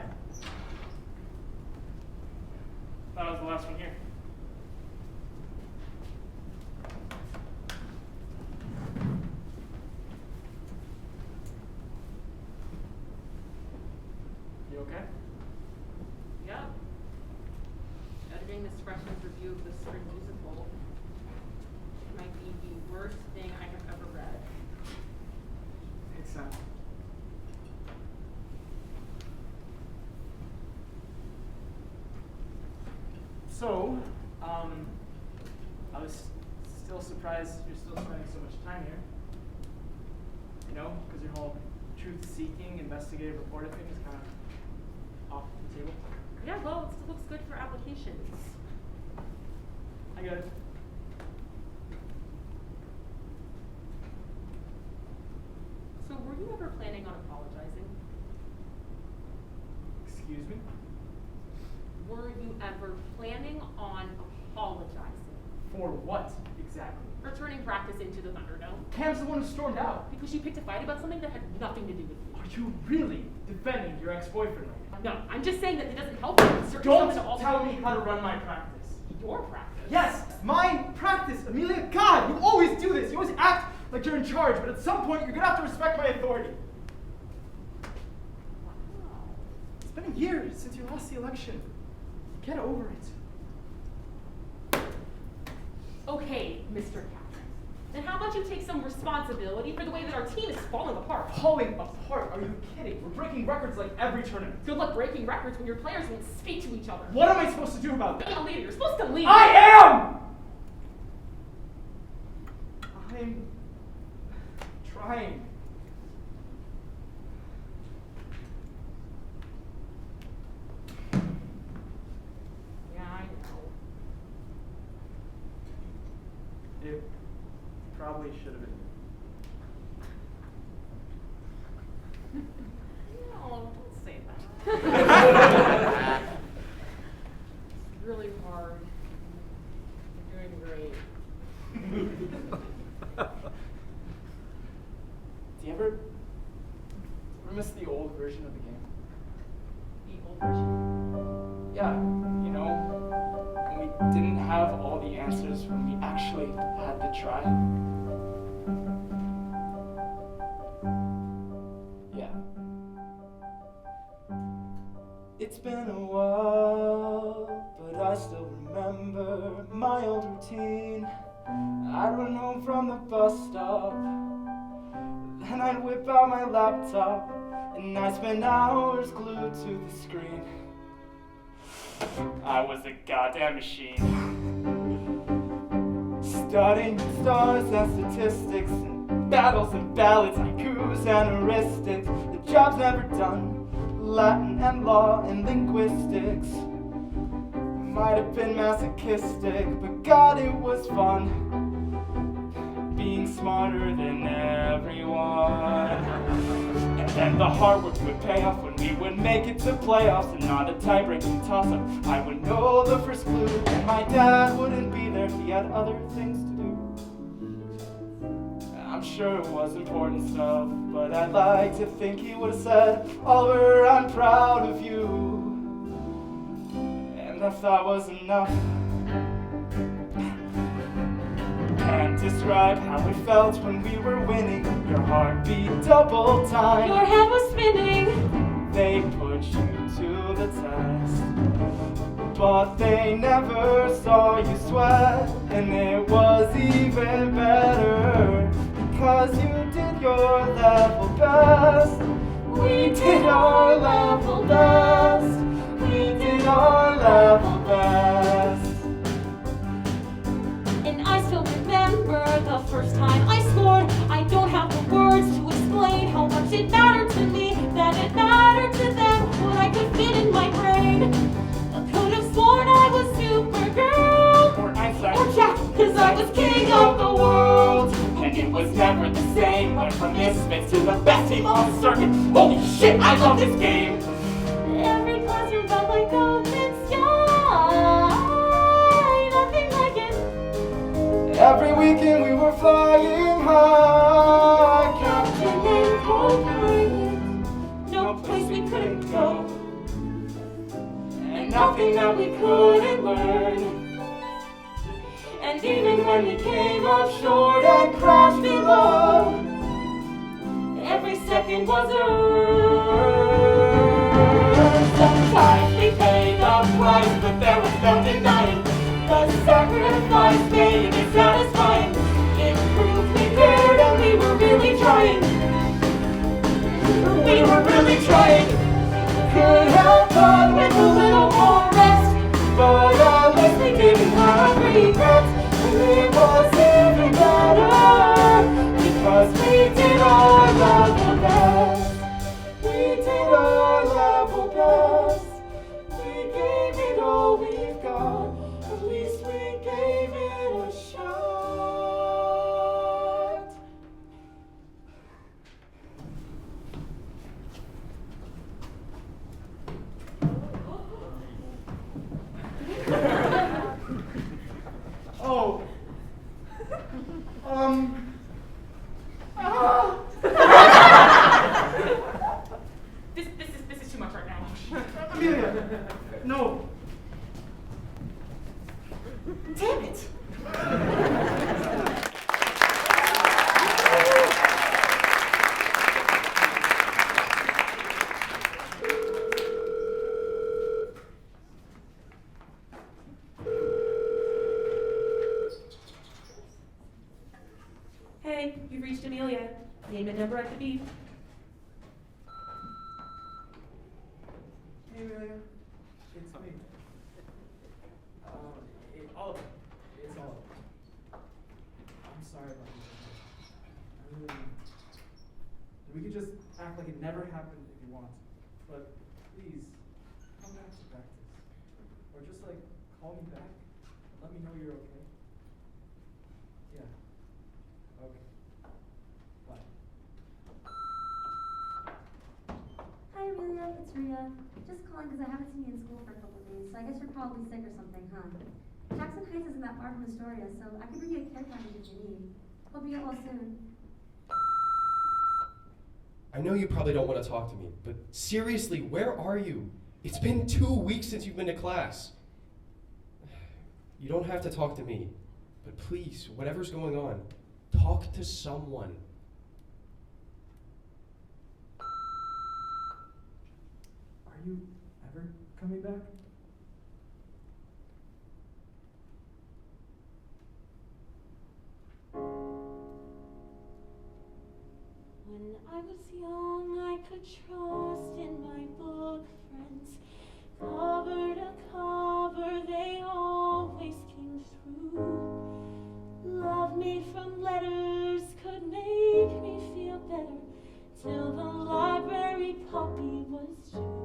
Thought I was the last one here. You okay? Yeah. Editing this freshman's review of the spring musical might be the worst thing I have ever read. It's So, I was still surprised you're still spending so much time here. You know, because your whole truth-seeking, investigative reporter thing is kind of off the table. Yeah, well, it still looks good for applications. I get it. So were you ever planning on apologizing? Excuse me? Were you ever planning on apologizing? For what, exactly? For turning practice into the Thunderdome? Cam's the one who stormed out. Because you picked a fight about something that had nothing to do with you. Are you really defending your ex-boyfriend right now? No, I'm just saying that it doesn't help you insert Don't yourself into all tell me how to run my practice. your practice. Yes, my practice, Amelia. God, you always do this. You always act like you're in charge, but at some point you're gonna have to respect my authority. Wow. It's been a year since you lost the election. Get over it. Okay, Mr. Captain. Then how about you take some responsibility for the way that our team is falling apart? Falling apart? Are you kidding? We're breaking records like every tournament. Good luck breaking records when your players won't speak to each other. What am I supposed to do about that? Be a leader. You're supposed to lead. I am! I'm trying. Yeah, I know. It probably should have been. No, don't say that. It's really hard. You're doing great. Do you ever miss the old version of the game? The old version. Yeah, you know, when we didn't have all the answers, when we actually had to try. Yeah. It's been a while, but I still remember my old routine. I'd run home from the bus stop, then I'd whip out my laptop, and I'd spend hours glued to the screen. I was a goddamn machine. Studying stars and statistics, and battles and ballads, haikus and heuristics. The job's never done, Latin and law and linguistics. Might have been masochistic, but God, it was fun. Being smarter than everyone. And then the hard work would pay off when we would make it to playoffs and not a tie-breaking toss-up. I would know the first clue, and my dad wouldn't be there. He had other things to do. I'm sure it was important stuff, but I'd like to think he would have said, Oliver, I'm proud of you. And that thought was enough. And describe how it felt when we were winning. Your heart beat double time. Your head was spinning. They put you to the test, but they never saw you sweat. And it was even better, because you did your level best. We did our level best. We did our level best. And I still remember the first time I scored. I don't have the words to explain how much it mattered to me, that it mattered to them, what I could fit in my brain. I could have sworn I was Supergirl, Or Einstein. or Jack, cause I was king of the world. And it was never the same. Went from misfits to the best team on the circuit. Holy shit, I love this game. Every classroom felt like open sky, nothing like it. Every weekend we were flying high. Captain and co-pilot, no place we couldn't go, and nothing that we couldn't learn. And even when we came up short and crashed below, every second was earned. Sometimes we paid the price, but there was no denying the sacrifice made is satisfying. It proved we cared and we were really trying. We were really trying. Could have done with a little more rest, but at least we didn't have regrets. And it was even better, because we did our level best. We did our level best. We gave it all we've got. At least we gave it a shot. Oh. This is too much right now. Amelia, no. Damn it. Hey, you've reached Amelia. Name and number at the beep. Hey, Amelia. It's me. Oliver. It's Oliver. I'm sorry about this. We could just act like it never happened if you want. But please, come back to practice. Or just like, call me back. Let me know you're okay. Yeah. Okay. Bye. Hi Amelia, it's Rhea. Just calling because I haven't seen you in school for a couple of days, so I guess you're probably sick or something, huh? Jackson Heights isn't that far from Astoria, so I can bring you a care package if you need. Hope you get well soon. I know you probably don't want to talk to me, but seriously, where are you? It's been 2 weeks since you've been to class. You don't have to talk to me, but please, whatever's going on, talk to someone. Are you ever coming back? When I was young, I could trust in my book friends. Cover to cover, they always came through. Love made from letters could make me feel better, till the library puppy was due.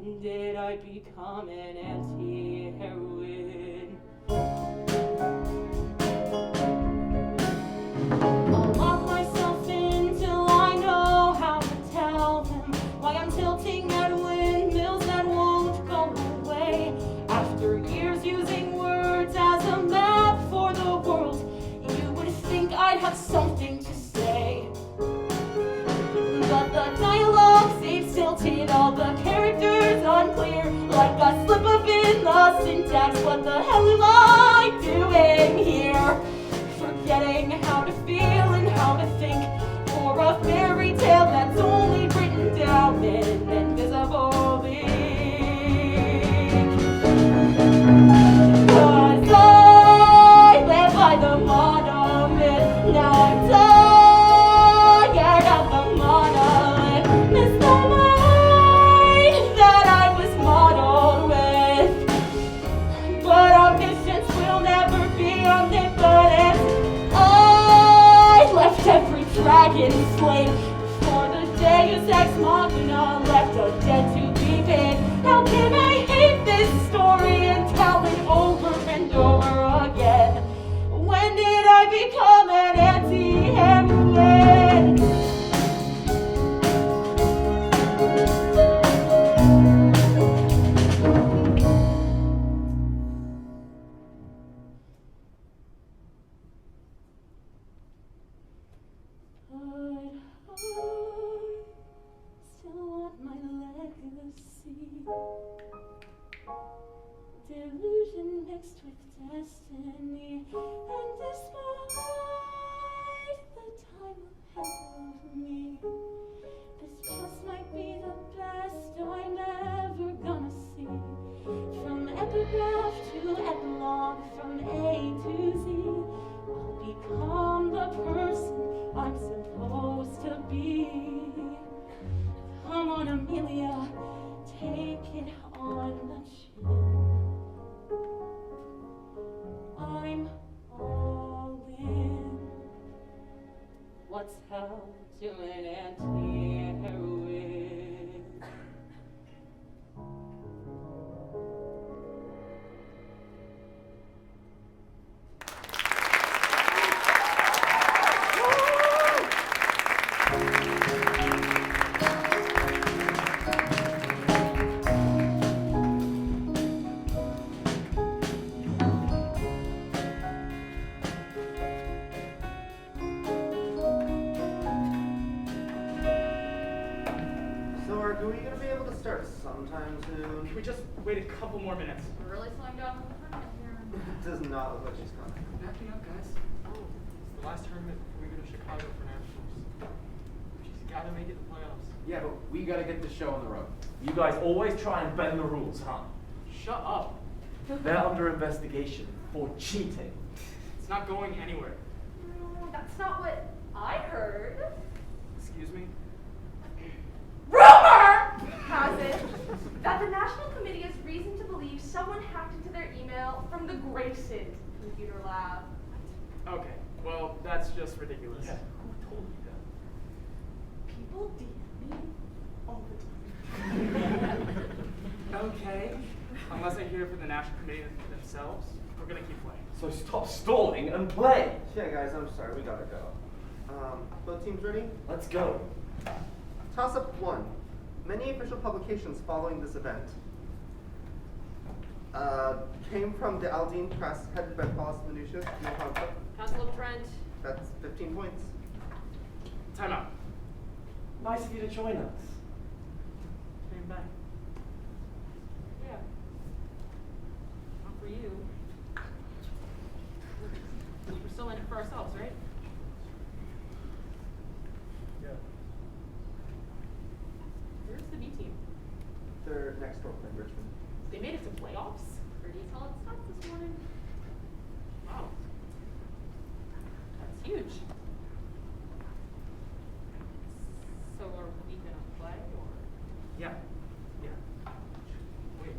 When did I become an anti-heroine? I'll lock myself in till I know how to tell them why I'm tilting at windmills that won't go away. After years using words as a map for the world, you would think I'd have something to say. But the dialogue seems tilted, all the characters unclear, like a slip up in the syntax. What the hell am I doing here? Forgetting how to feel and how to think for a fairy tale that's only written down in invisible ink. 'Cause I live by the monomyth, now I'm tired of the monolith. Miss the mind that I was modeled with, but omniscience will never be omnipotent. I left every dragon slain for the Deus Ex Machina, left a dead to be paid. How can I hate this story and tell it over and over again? When did I become an anti-heroine? But I still want my legacy. Delusion mixed with destiny, and despite the time ahead of me, this just might be the best I'm ever gonna see. From epigraph to epilogue, from A to Z, I'll become the person I'm supposed to be. Come on, Amelia, take it on the chin. I'm all in. What's hell to an anti-heroine? So are we gonna be able to start sometime soon? Can we just wait a couple more minutes? We're really slowing down on the tournament here. It does not look like she's coming. Backing up, guys. It's the last tournament before we go to Chicago for nationals. She's gotta make it to the playoffs. Yeah, but we gotta get the show on the road. You guys always try and bend the rules, huh? Shut up. They're under investigation for cheating. It's not going anywhere. No, that's not what I heard. Excuse me? Rumor has it that the National Committee has reason to believe someone hacked into their email from the Grayson computer lab. Okay, well, that's just ridiculous. Yeah, who told you that? People DM me all the time. Okay. Unless I hear from the National Committee themselves, we're gonna keep playing. So stop stalling and play. Yeah, guys, I'm sorry, we gotta go. Both teams ready? Let's go. Toss-up 1. Many official publications following this event came from the Aldine Press, headed by Paulus Minutia. Council of Trent. That's 15 points. Time out. Nice of you to join us. Came back. Yeah. Not for you. We're still in it for ourselves, right? Yeah. Where's the B team? They're next door playing Richmond. They made it to playoffs. Pretty solid stuff this morning. Wow. That's huge. So are we gonna play or? Yeah. Yeah. Wait.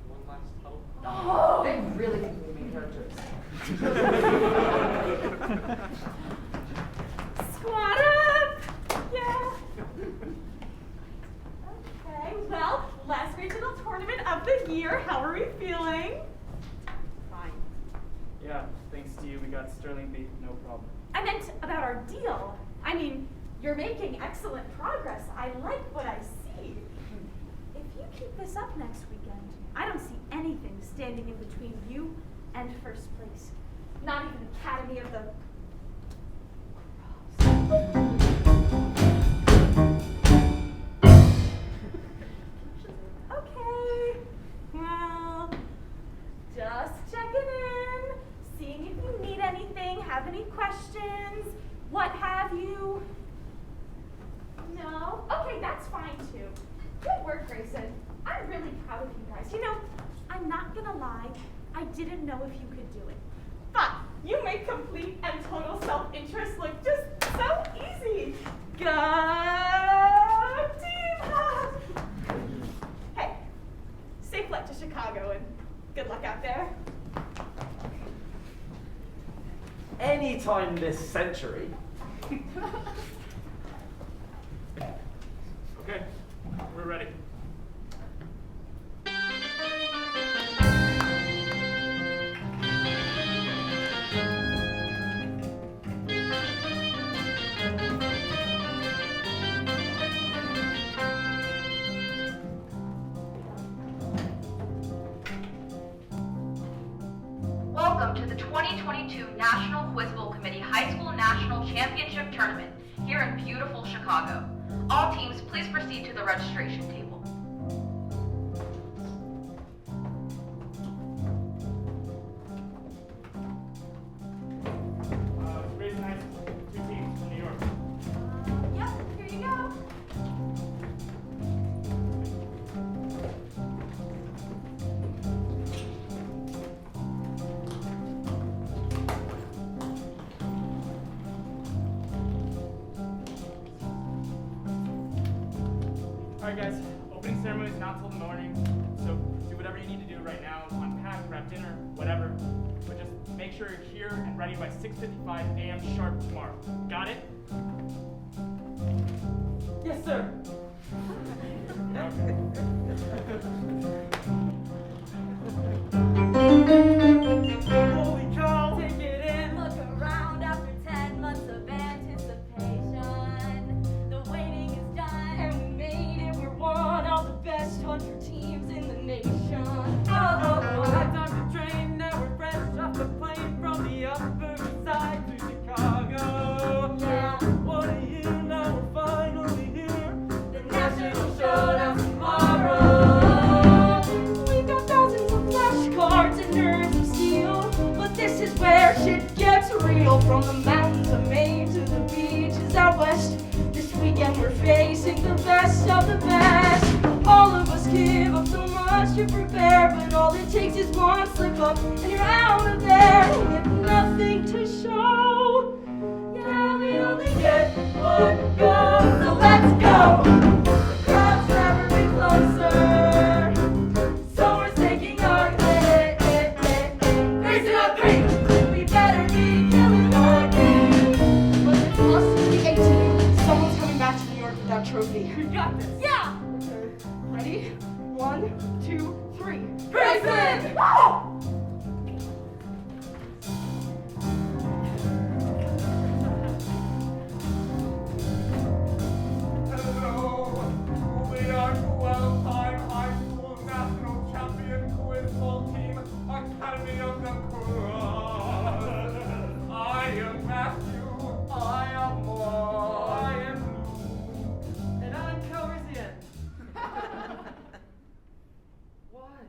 One last huddle. Oh! They really think we made characters. Squad up! Yeah. Okay. the year. How are we feeling? Fine. Yeah, thanks to you, we got sterling beef, no problem. I meant about our deal. I mean, you're making excellent progress. I like what I see. If you keep this up next weekend, I don't see anything standing in between you and first place. Not even Academy of the... Okay. Well, just checking in, seeing if you need anything, have any questions, what have you. No? Okay, that's fine too. Good work, Grayson. I'm really proud of you guys. You know, I'm not gonna lie, I didn't know if you could do it. But you make complete and total self-interest look just so easy. Go team! Hey, safe flight to Chicago and good luck out there. Anytime this century. Okay, we're ready. Welcome to the 2022 National Quiz Bowl Committee High School National Championship Tournament here in beautiful Chicago. All teams, please proceed to the registration table. Grayson High School, 2 teams from New York. Yep, here you go. All right, guys, opening ceremony is not till the morning, so do whatever you need to do right now, unpack, grab dinner, whatever. But just make sure you're here and ready by 6:55 a.m. sharp tomorrow. Got it? Yes, sir. Holy cow! Take it in. Look around after 10 months of anticipation. The waiting is done, and we made it. We're one of the best 100 teams in the nation. High time to train. Now we're fresh off the plane from the Upper East Side to Chicago. Yeah. What a year! Now we're finally here. The national showdown tomorrow. We've got thousands of flashcards and nerves of steel, but this is where shit gets real. From the mountains of Maine to the beaches out west, this weekend we're facing the best of the best. All of us give up so much to prepare, but all it takes is one slip up and you're out of there with nothing to show. Yeah, we only get one go, so let's go. The crowd's never been closer, so we're taking our Grayson on 3. We better be killing our game. But it's us and the 18. Someone's coming back to New York with that trophy. We got this. Yeah. Okay. Ready? 1, 2, 3. Grayson! Hello, we are the 12-time high school national champion quiz ball team, Academy of the Cross. I am Matthew, I am Moore, I am Blue, and I'm Calrissian. What?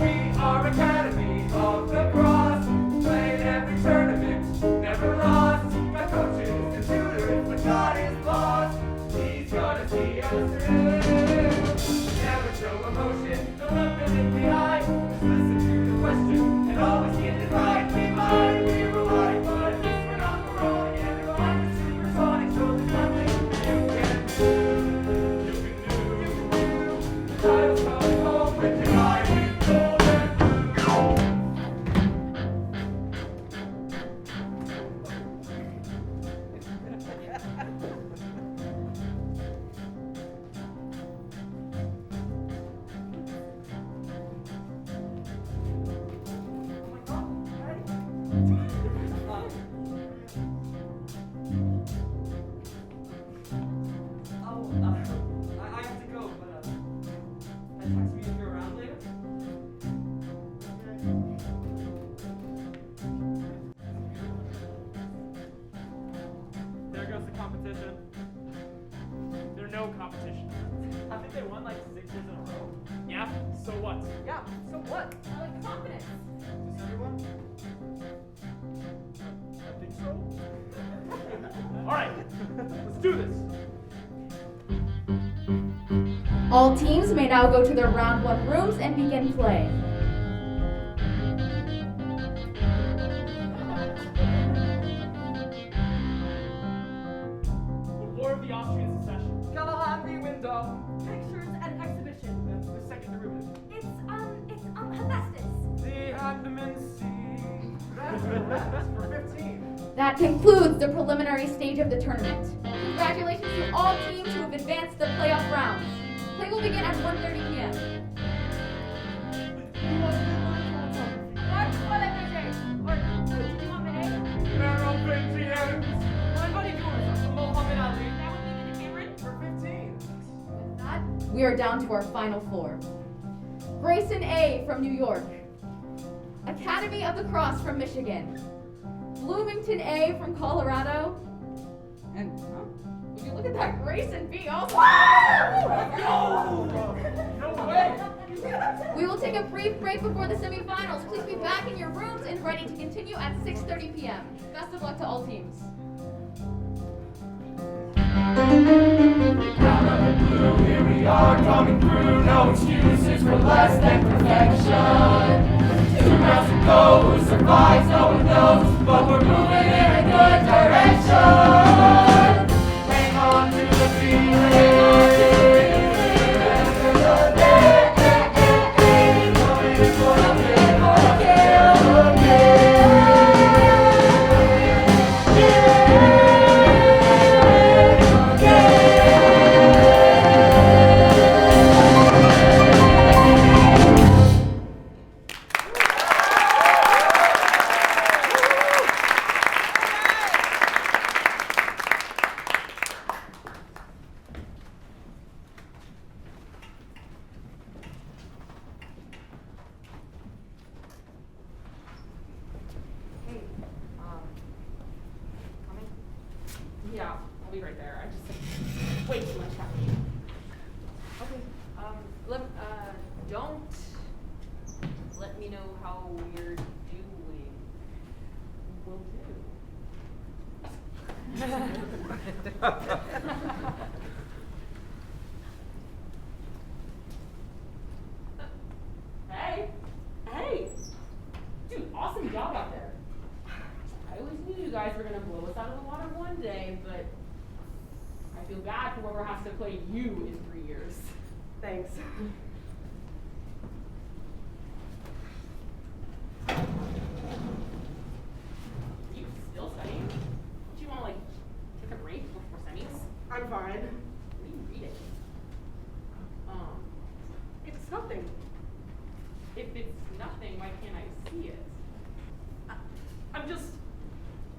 We are Academy of the Cross, played every tournament, never lost. Got coaches and tutors, but God is boss. He's gonna see us through. Never show emotion, no nothing behind. Just listen to the question and always get it right. We might, we were right, but at least we're not wrong. And we're on the supersonic, show there's nothing you can do. You can do. The title's coming home with the eye with golden blue. I have to go, but text me if you're around later. There goes the competition. There's no competition. I think they won like 6 years in a row. Yeah? So what? Yeah, so what? I like confidence. Does everyone? I think so. Alright, let's do this. All teams may now go to their round 1 rooms and begin play. The War of the Austrian Succession. Galahad the window. Pictures and exhibition. That's the second derivative. It's Hephaestus. The abdomen sea. That's for 15. That concludes the preliminary stage of the tournament. Congratulations to all teams who have advanced to the playoff rounds. Play will begin at 1:30 p.m. What did you want me to? Everybody doing Muhammad Ali. That would be the Cameron. For 15. With that, we are down to our final 4. Grayson A. from New York. Academy of the Cross from Michigan. Bloomington A. from Colorado. And, would you look at that, Grayson B. also. No way! We will take a brief break before the semifinals. Please be back in your rooms and ready to continue at 6:30 p.m. Best of luck to all teams. Here we are coming through, no excuses for less than perfection. 2 rounds to go, who survives, no one knows, but we're moving in a good direction. Hang on to the feeling. Yeah, I'll be right there. I just way too much happening. Okay. Don't let me know how you're doing. Will Hey! Hey! Dude, awesome job out there. I always knew you guys were gonna blow us out of the water one day, but I feel bad for whoever has to play you in 3 years. Thanks. Are you still studying? Don't you wanna like take a break before semis? I'm fine. What are you reading? It's nothing. If it's nothing, why can't I see it?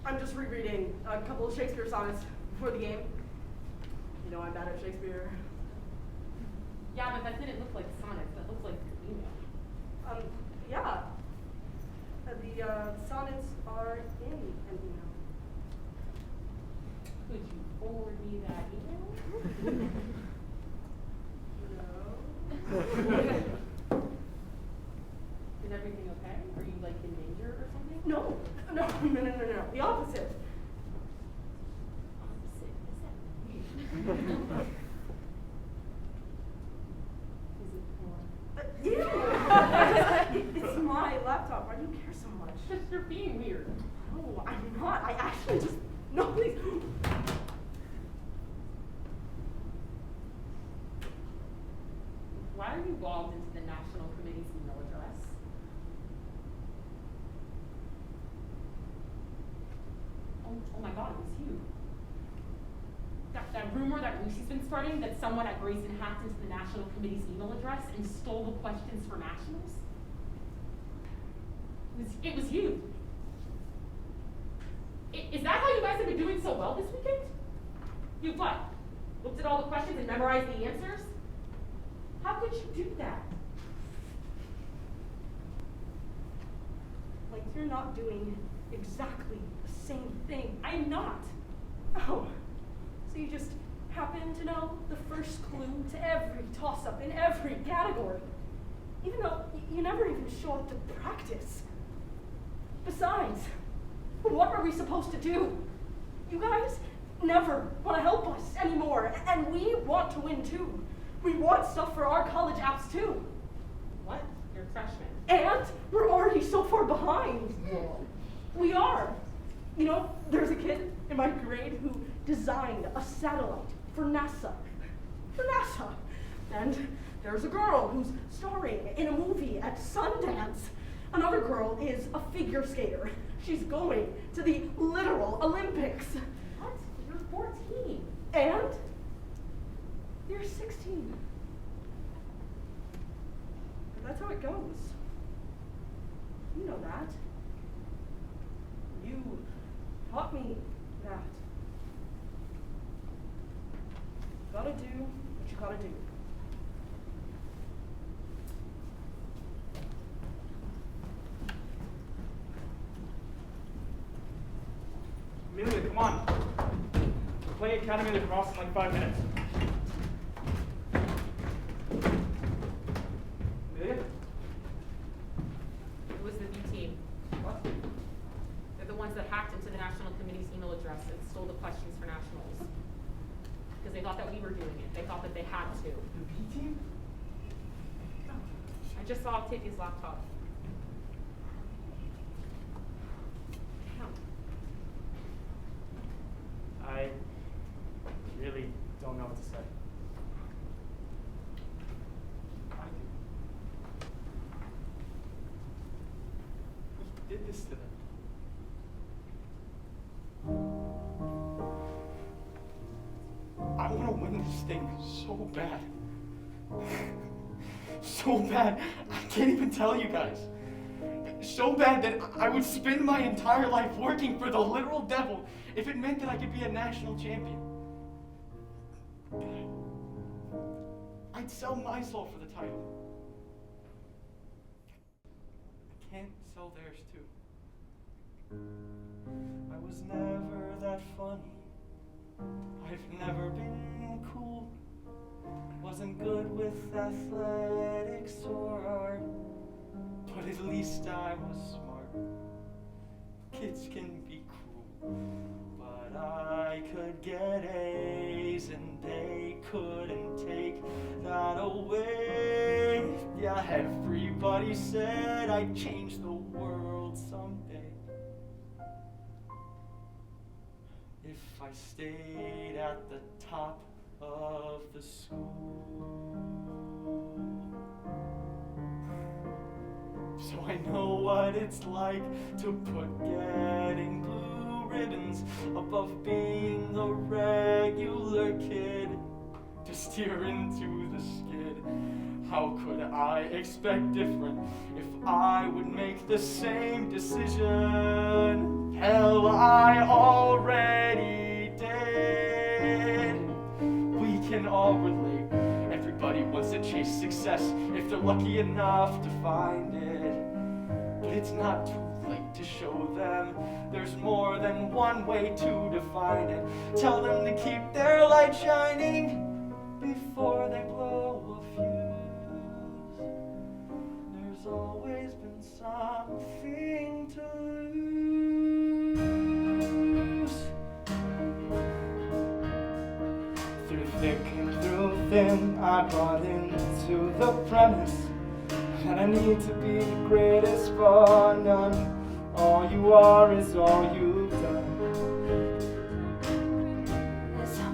I'm just rereading a couple of Shakespeare sonnets before the game. You know I'm bad at Shakespeare. Yeah, but that didn't look like sonnets. That looked like your email. Yeah. The sonnets are in an email. Could you forward me that email? No. Is everything okay? Are you like in danger or something? No. The opposite. Opposite? What does that mean? Is it for? Yeah. It's my laptop. Why do you care so much? Just you're being weird. No, I'm not. I actually just no, please. Why are you logged into the National Committee's email address? Oh my God, it was you. That rumor that Lucy's been spreading that someone at Grayson hacked into the National Committee's email address and stole the questions for nationals? It was you. so well this weekend? You what? Looked at all the questions and memorized the answers? How could you do that? Like you're not doing exactly the same thing. I'm not. Oh, so you just happen to know the first clue to every toss-up in every category, even though you never even show up to practice. Besides, what are we supposed to do? You guys never want to help us anymore, and we want to win too. We want stuff for our college apps too. What? You're a freshman. And we're already so far behind. We are. You know, there's a kid in my grade who designed a satellite for NASA. And there's a girl who's starring in a movie at Sundance. Another girl is a figure skater. She's going to the literal Olympics. What? You're 14. And you're 16. But that's how it goes. You know that. You taught me that. Gotta do what you gotta do. Amelia, come on. We're playing Academy Lacrosse in like 5 minutes. Amelia? It was the B team. What? They're the ones that hacked into the National Committee's email address and stole the questions for nationals. Because they thought that we were doing it. They thought that they had to. The B team? I just saw Octavia's laptop. I really don't know what to say. I do. We did this to them. I want to win this thing so bad. So bad, I can't even tell you guys. So bad that I would spend my entire life working for the literal devil if it meant that I could be a national champion. I'd sell my soul for the title. I can't sell theirs too. I was never that funny. I've never been cool. Wasn't good with athletics or art, but at least I was smart. Kids can be cruel, but I could get A's and they couldn't take that away. Yeah, everybody said I'd change the world someday if I stayed at the top of the school. So I know what it's like to put getting blue ribbons above being a regular kid, to steer into the skid. How could I expect different if I would make the same decision? Hell, I already did. We can all relate. Everybody wants to chase success if they're lucky enough to find it. But it's not too late to show them there's more than one way to define it. Tell them to keep their light shining before they blow a fuse. There's always been something to lose. Through thick and through thin, I bought into the premise that I need to be the greatest for none. All you are is all you've done.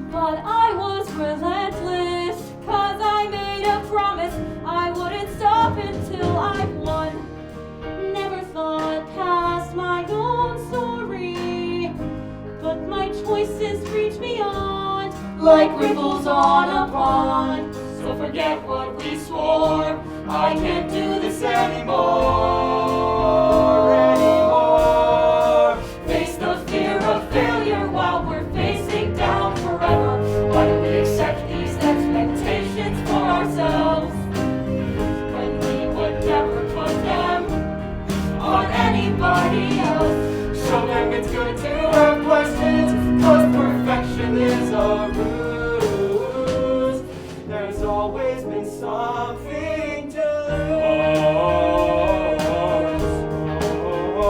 But I was relentless, 'cause I made a promise I wouldn't stop until I won. Never thought past my own story, but my choices reach beyond, like ripples on a pond. So forget what we swore, I can't do this anymore. Face the fear of failure while we're I've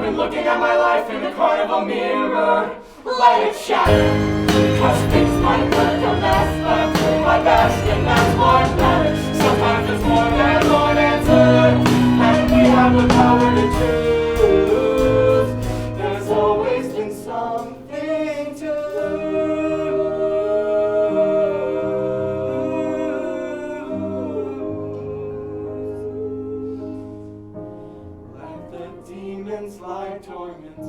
been looking at my life in the carnival mirror, let it shatter. Cause things might look a mess, but I'm doing my best, and that's what matters. Sometimes there's more than one answer, and we have the power to choose. There's always been something to lose. Let the demons lie dormant.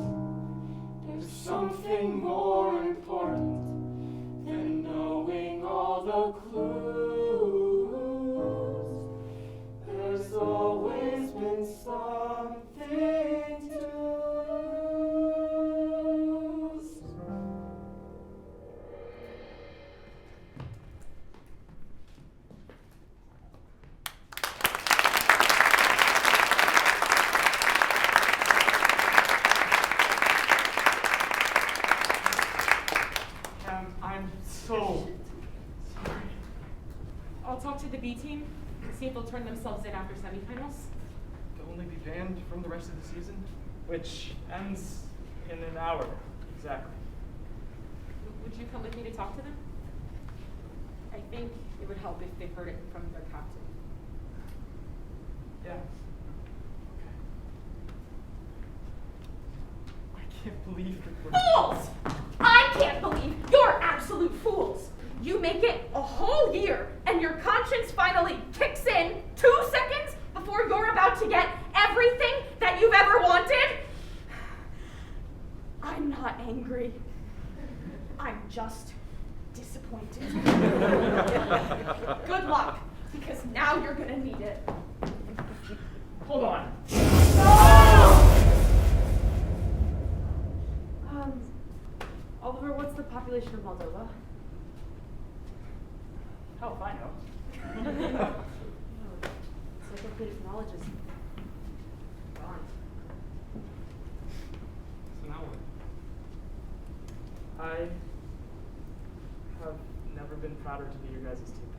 There's something more important than knowing all the clues. There's always been something to lose. I'm so sorry. I'll talk to the B team, see if they'll turn themselves in after semifinals. They'll only be banned from the rest of the season? Which ends in an hour, exactly. Would you come with me to talk to them? I think it would help if they heard it from their captain. Yeah. Okay. I can't believe that we're... Fools! I can't believe you're absolute fools. You make it a whole year, and your conscience finally kicks in 2 seconds before you're about to get everything that you've ever wanted. I'm not angry. I'm just disappointed. Good luck, because now you're gonna need it. Hold on. Oliver, what's the population of Moldova? Hell if I know. It's like a bit of knowledge is gone. So now what? I have never been prouder to be your guys' team.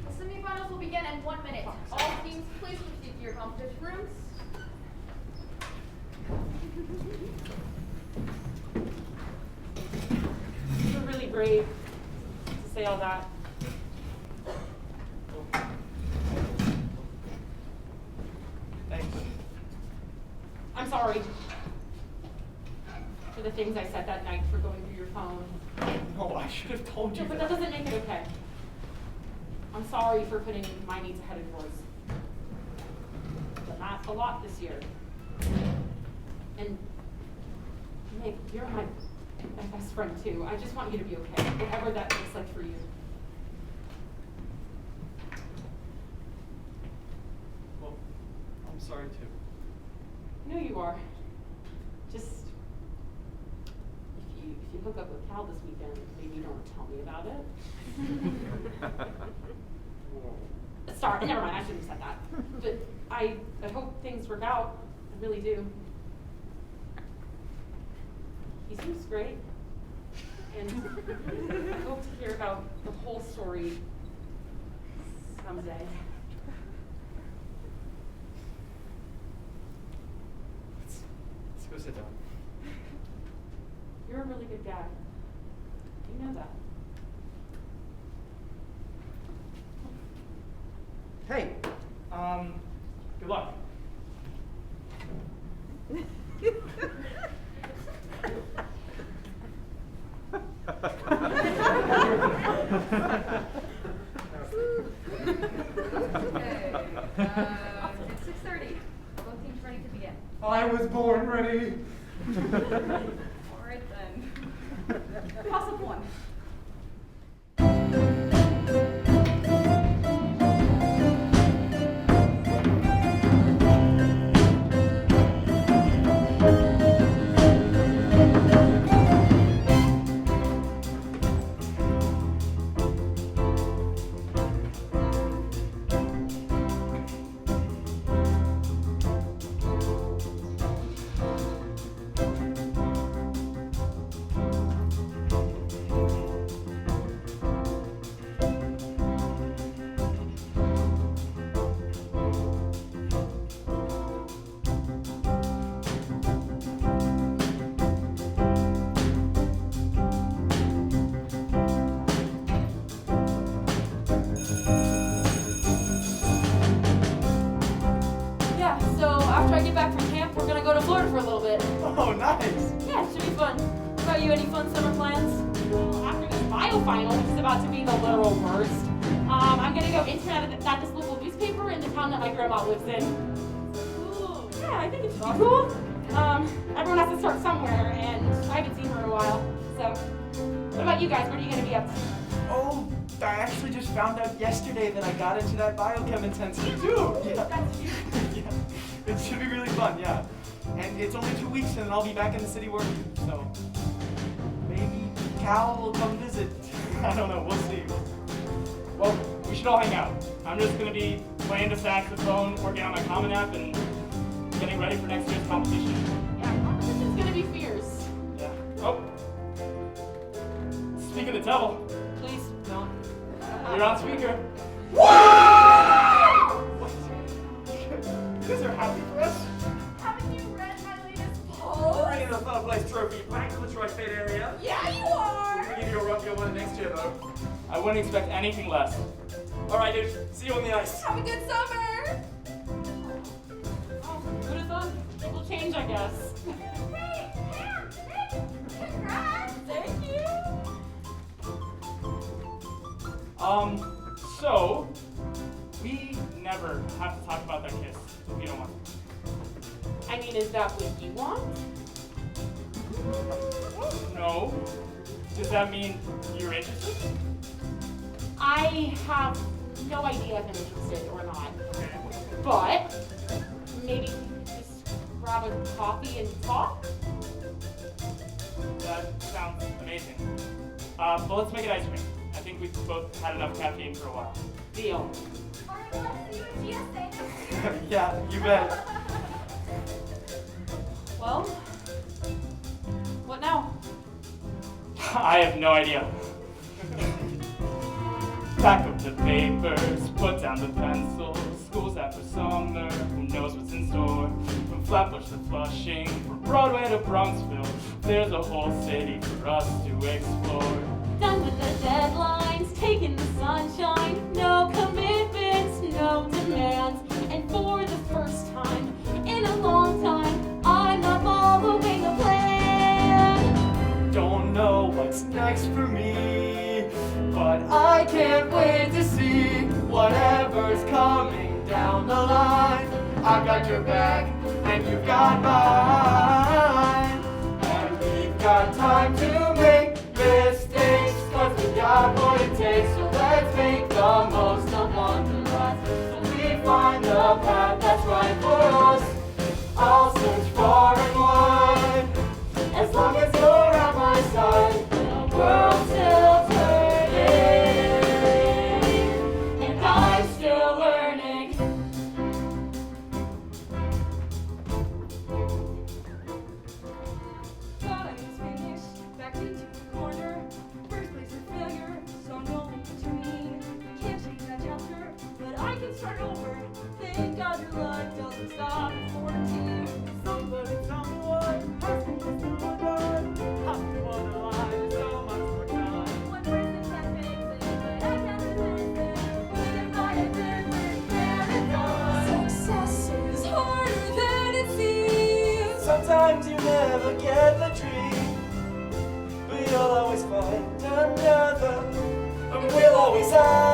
The semifinals will begin in 1 minute. All teams, please proceed to your competition rooms. You're really brave to say all that. Thanks. I'm sorry for the things I said that night, for going through your phone. No, I should have told you No, but that. that doesn't make it okay. I'm sorry for putting my needs ahead of yours. But not a lot this year. And Nick, you're my best friend too. I just want you to be okay, whatever that looks like for you. Well, I'm sorry too. I know you are. Just if you hook up with Cal this weekend, maybe don't tell me about it. Sorry, never mind, I shouldn't have said that. But I hope things work out. I really do. He seems great. And I hope to hear about the whole story someday. Let's go sit down. You're a really good dad. You know that. Hey, good luck. It's 6:30. Both teams ready to begin. I was born ready. All right then. Toss up one. I get back from camp, we're gonna go to Florida for a little bit. Oh, nice. Yeah, it should be fun. What about you? Any fun summer plans? Well, after this bio final, which is about to be the literal worst, I'm gonna go intern at this local newspaper in the town that my grandma lives in. Cool. Yeah, I think it should be cool. Everyone has to start somewhere, and I haven't seen her in a while. So, what about you guys? What are you gonna be up to? Oh, I actually just found out yesterday that I got into that biochem intensive too. Yeah. Yeah. It should be really fun, yeah. And it's only 2 weeks and then I'll be back in the city working, so maybe Cal will come visit. I don't know, we'll see. Well, we should all hang out. I'm just gonna be playing the saxophone, working on my Common App, and getting ready for next year's competition. Yeah, competition's gonna be fierce. Yeah. Oh. Speak of the devil. Please, don't. You're on speaker. You guys are happy for us? Haven't you read my latest post? Bringing the third place trophy back to the tri-state area. Yeah, you are! We're gonna give you a rough year one next year, though. I wouldn't expect anything less. All right, dude. See you on the ice. Have a good summer! Oh, who'd have thought? It will change, I guess. Hey, Pam! Hey, congrats! Thank you! So, we never have to talk about that kiss if we don't want to. I mean, is that what you want? No. Does that mean you're interested? I have no idea if I'm interested or not. Okay. But maybe just grab a coffee and talk? That sounds amazing. But let's make it ice cream. I think we've both had enough caffeine for a while. Deal. Alright, let's see you at GSA next year. Yeah, you bet. Well, what now? I have no idea. Pack up the papers, put down the pencils. School's after summer, who knows what's in store? From Flatbush to Flushing, from Broadway to Bronxville, there's a whole city for us to explore. Done with the deadlines, taking the sunshine, no commitments, no demands. And for the first time in a long time, I'm not following a plan. Don't know what's next for me, but I can't wait to see whatever's coming down the line. I've got your back, and you've got mine. And we've got time to make mistakes, 'cause we got what it takes. So let's make the most of wanderlust. So we find the path that's right for us. I'll search far and wide, as long as you're at my side. The world's still turning, and I'm still learning. Thought I was finished, backed into a corner. First place or failure, so no in between. Can't change that chapter, but I can start over. Thank God your life doesn't stop at 14. Somebody tell me what has been still done. How to want to lie, there's so much more time. One person can fix it, but I can't resist it. Waiting by a different paradigm. Success is harder than it seems. Sometimes you never get the dream, but you'll always find another, and we'll always have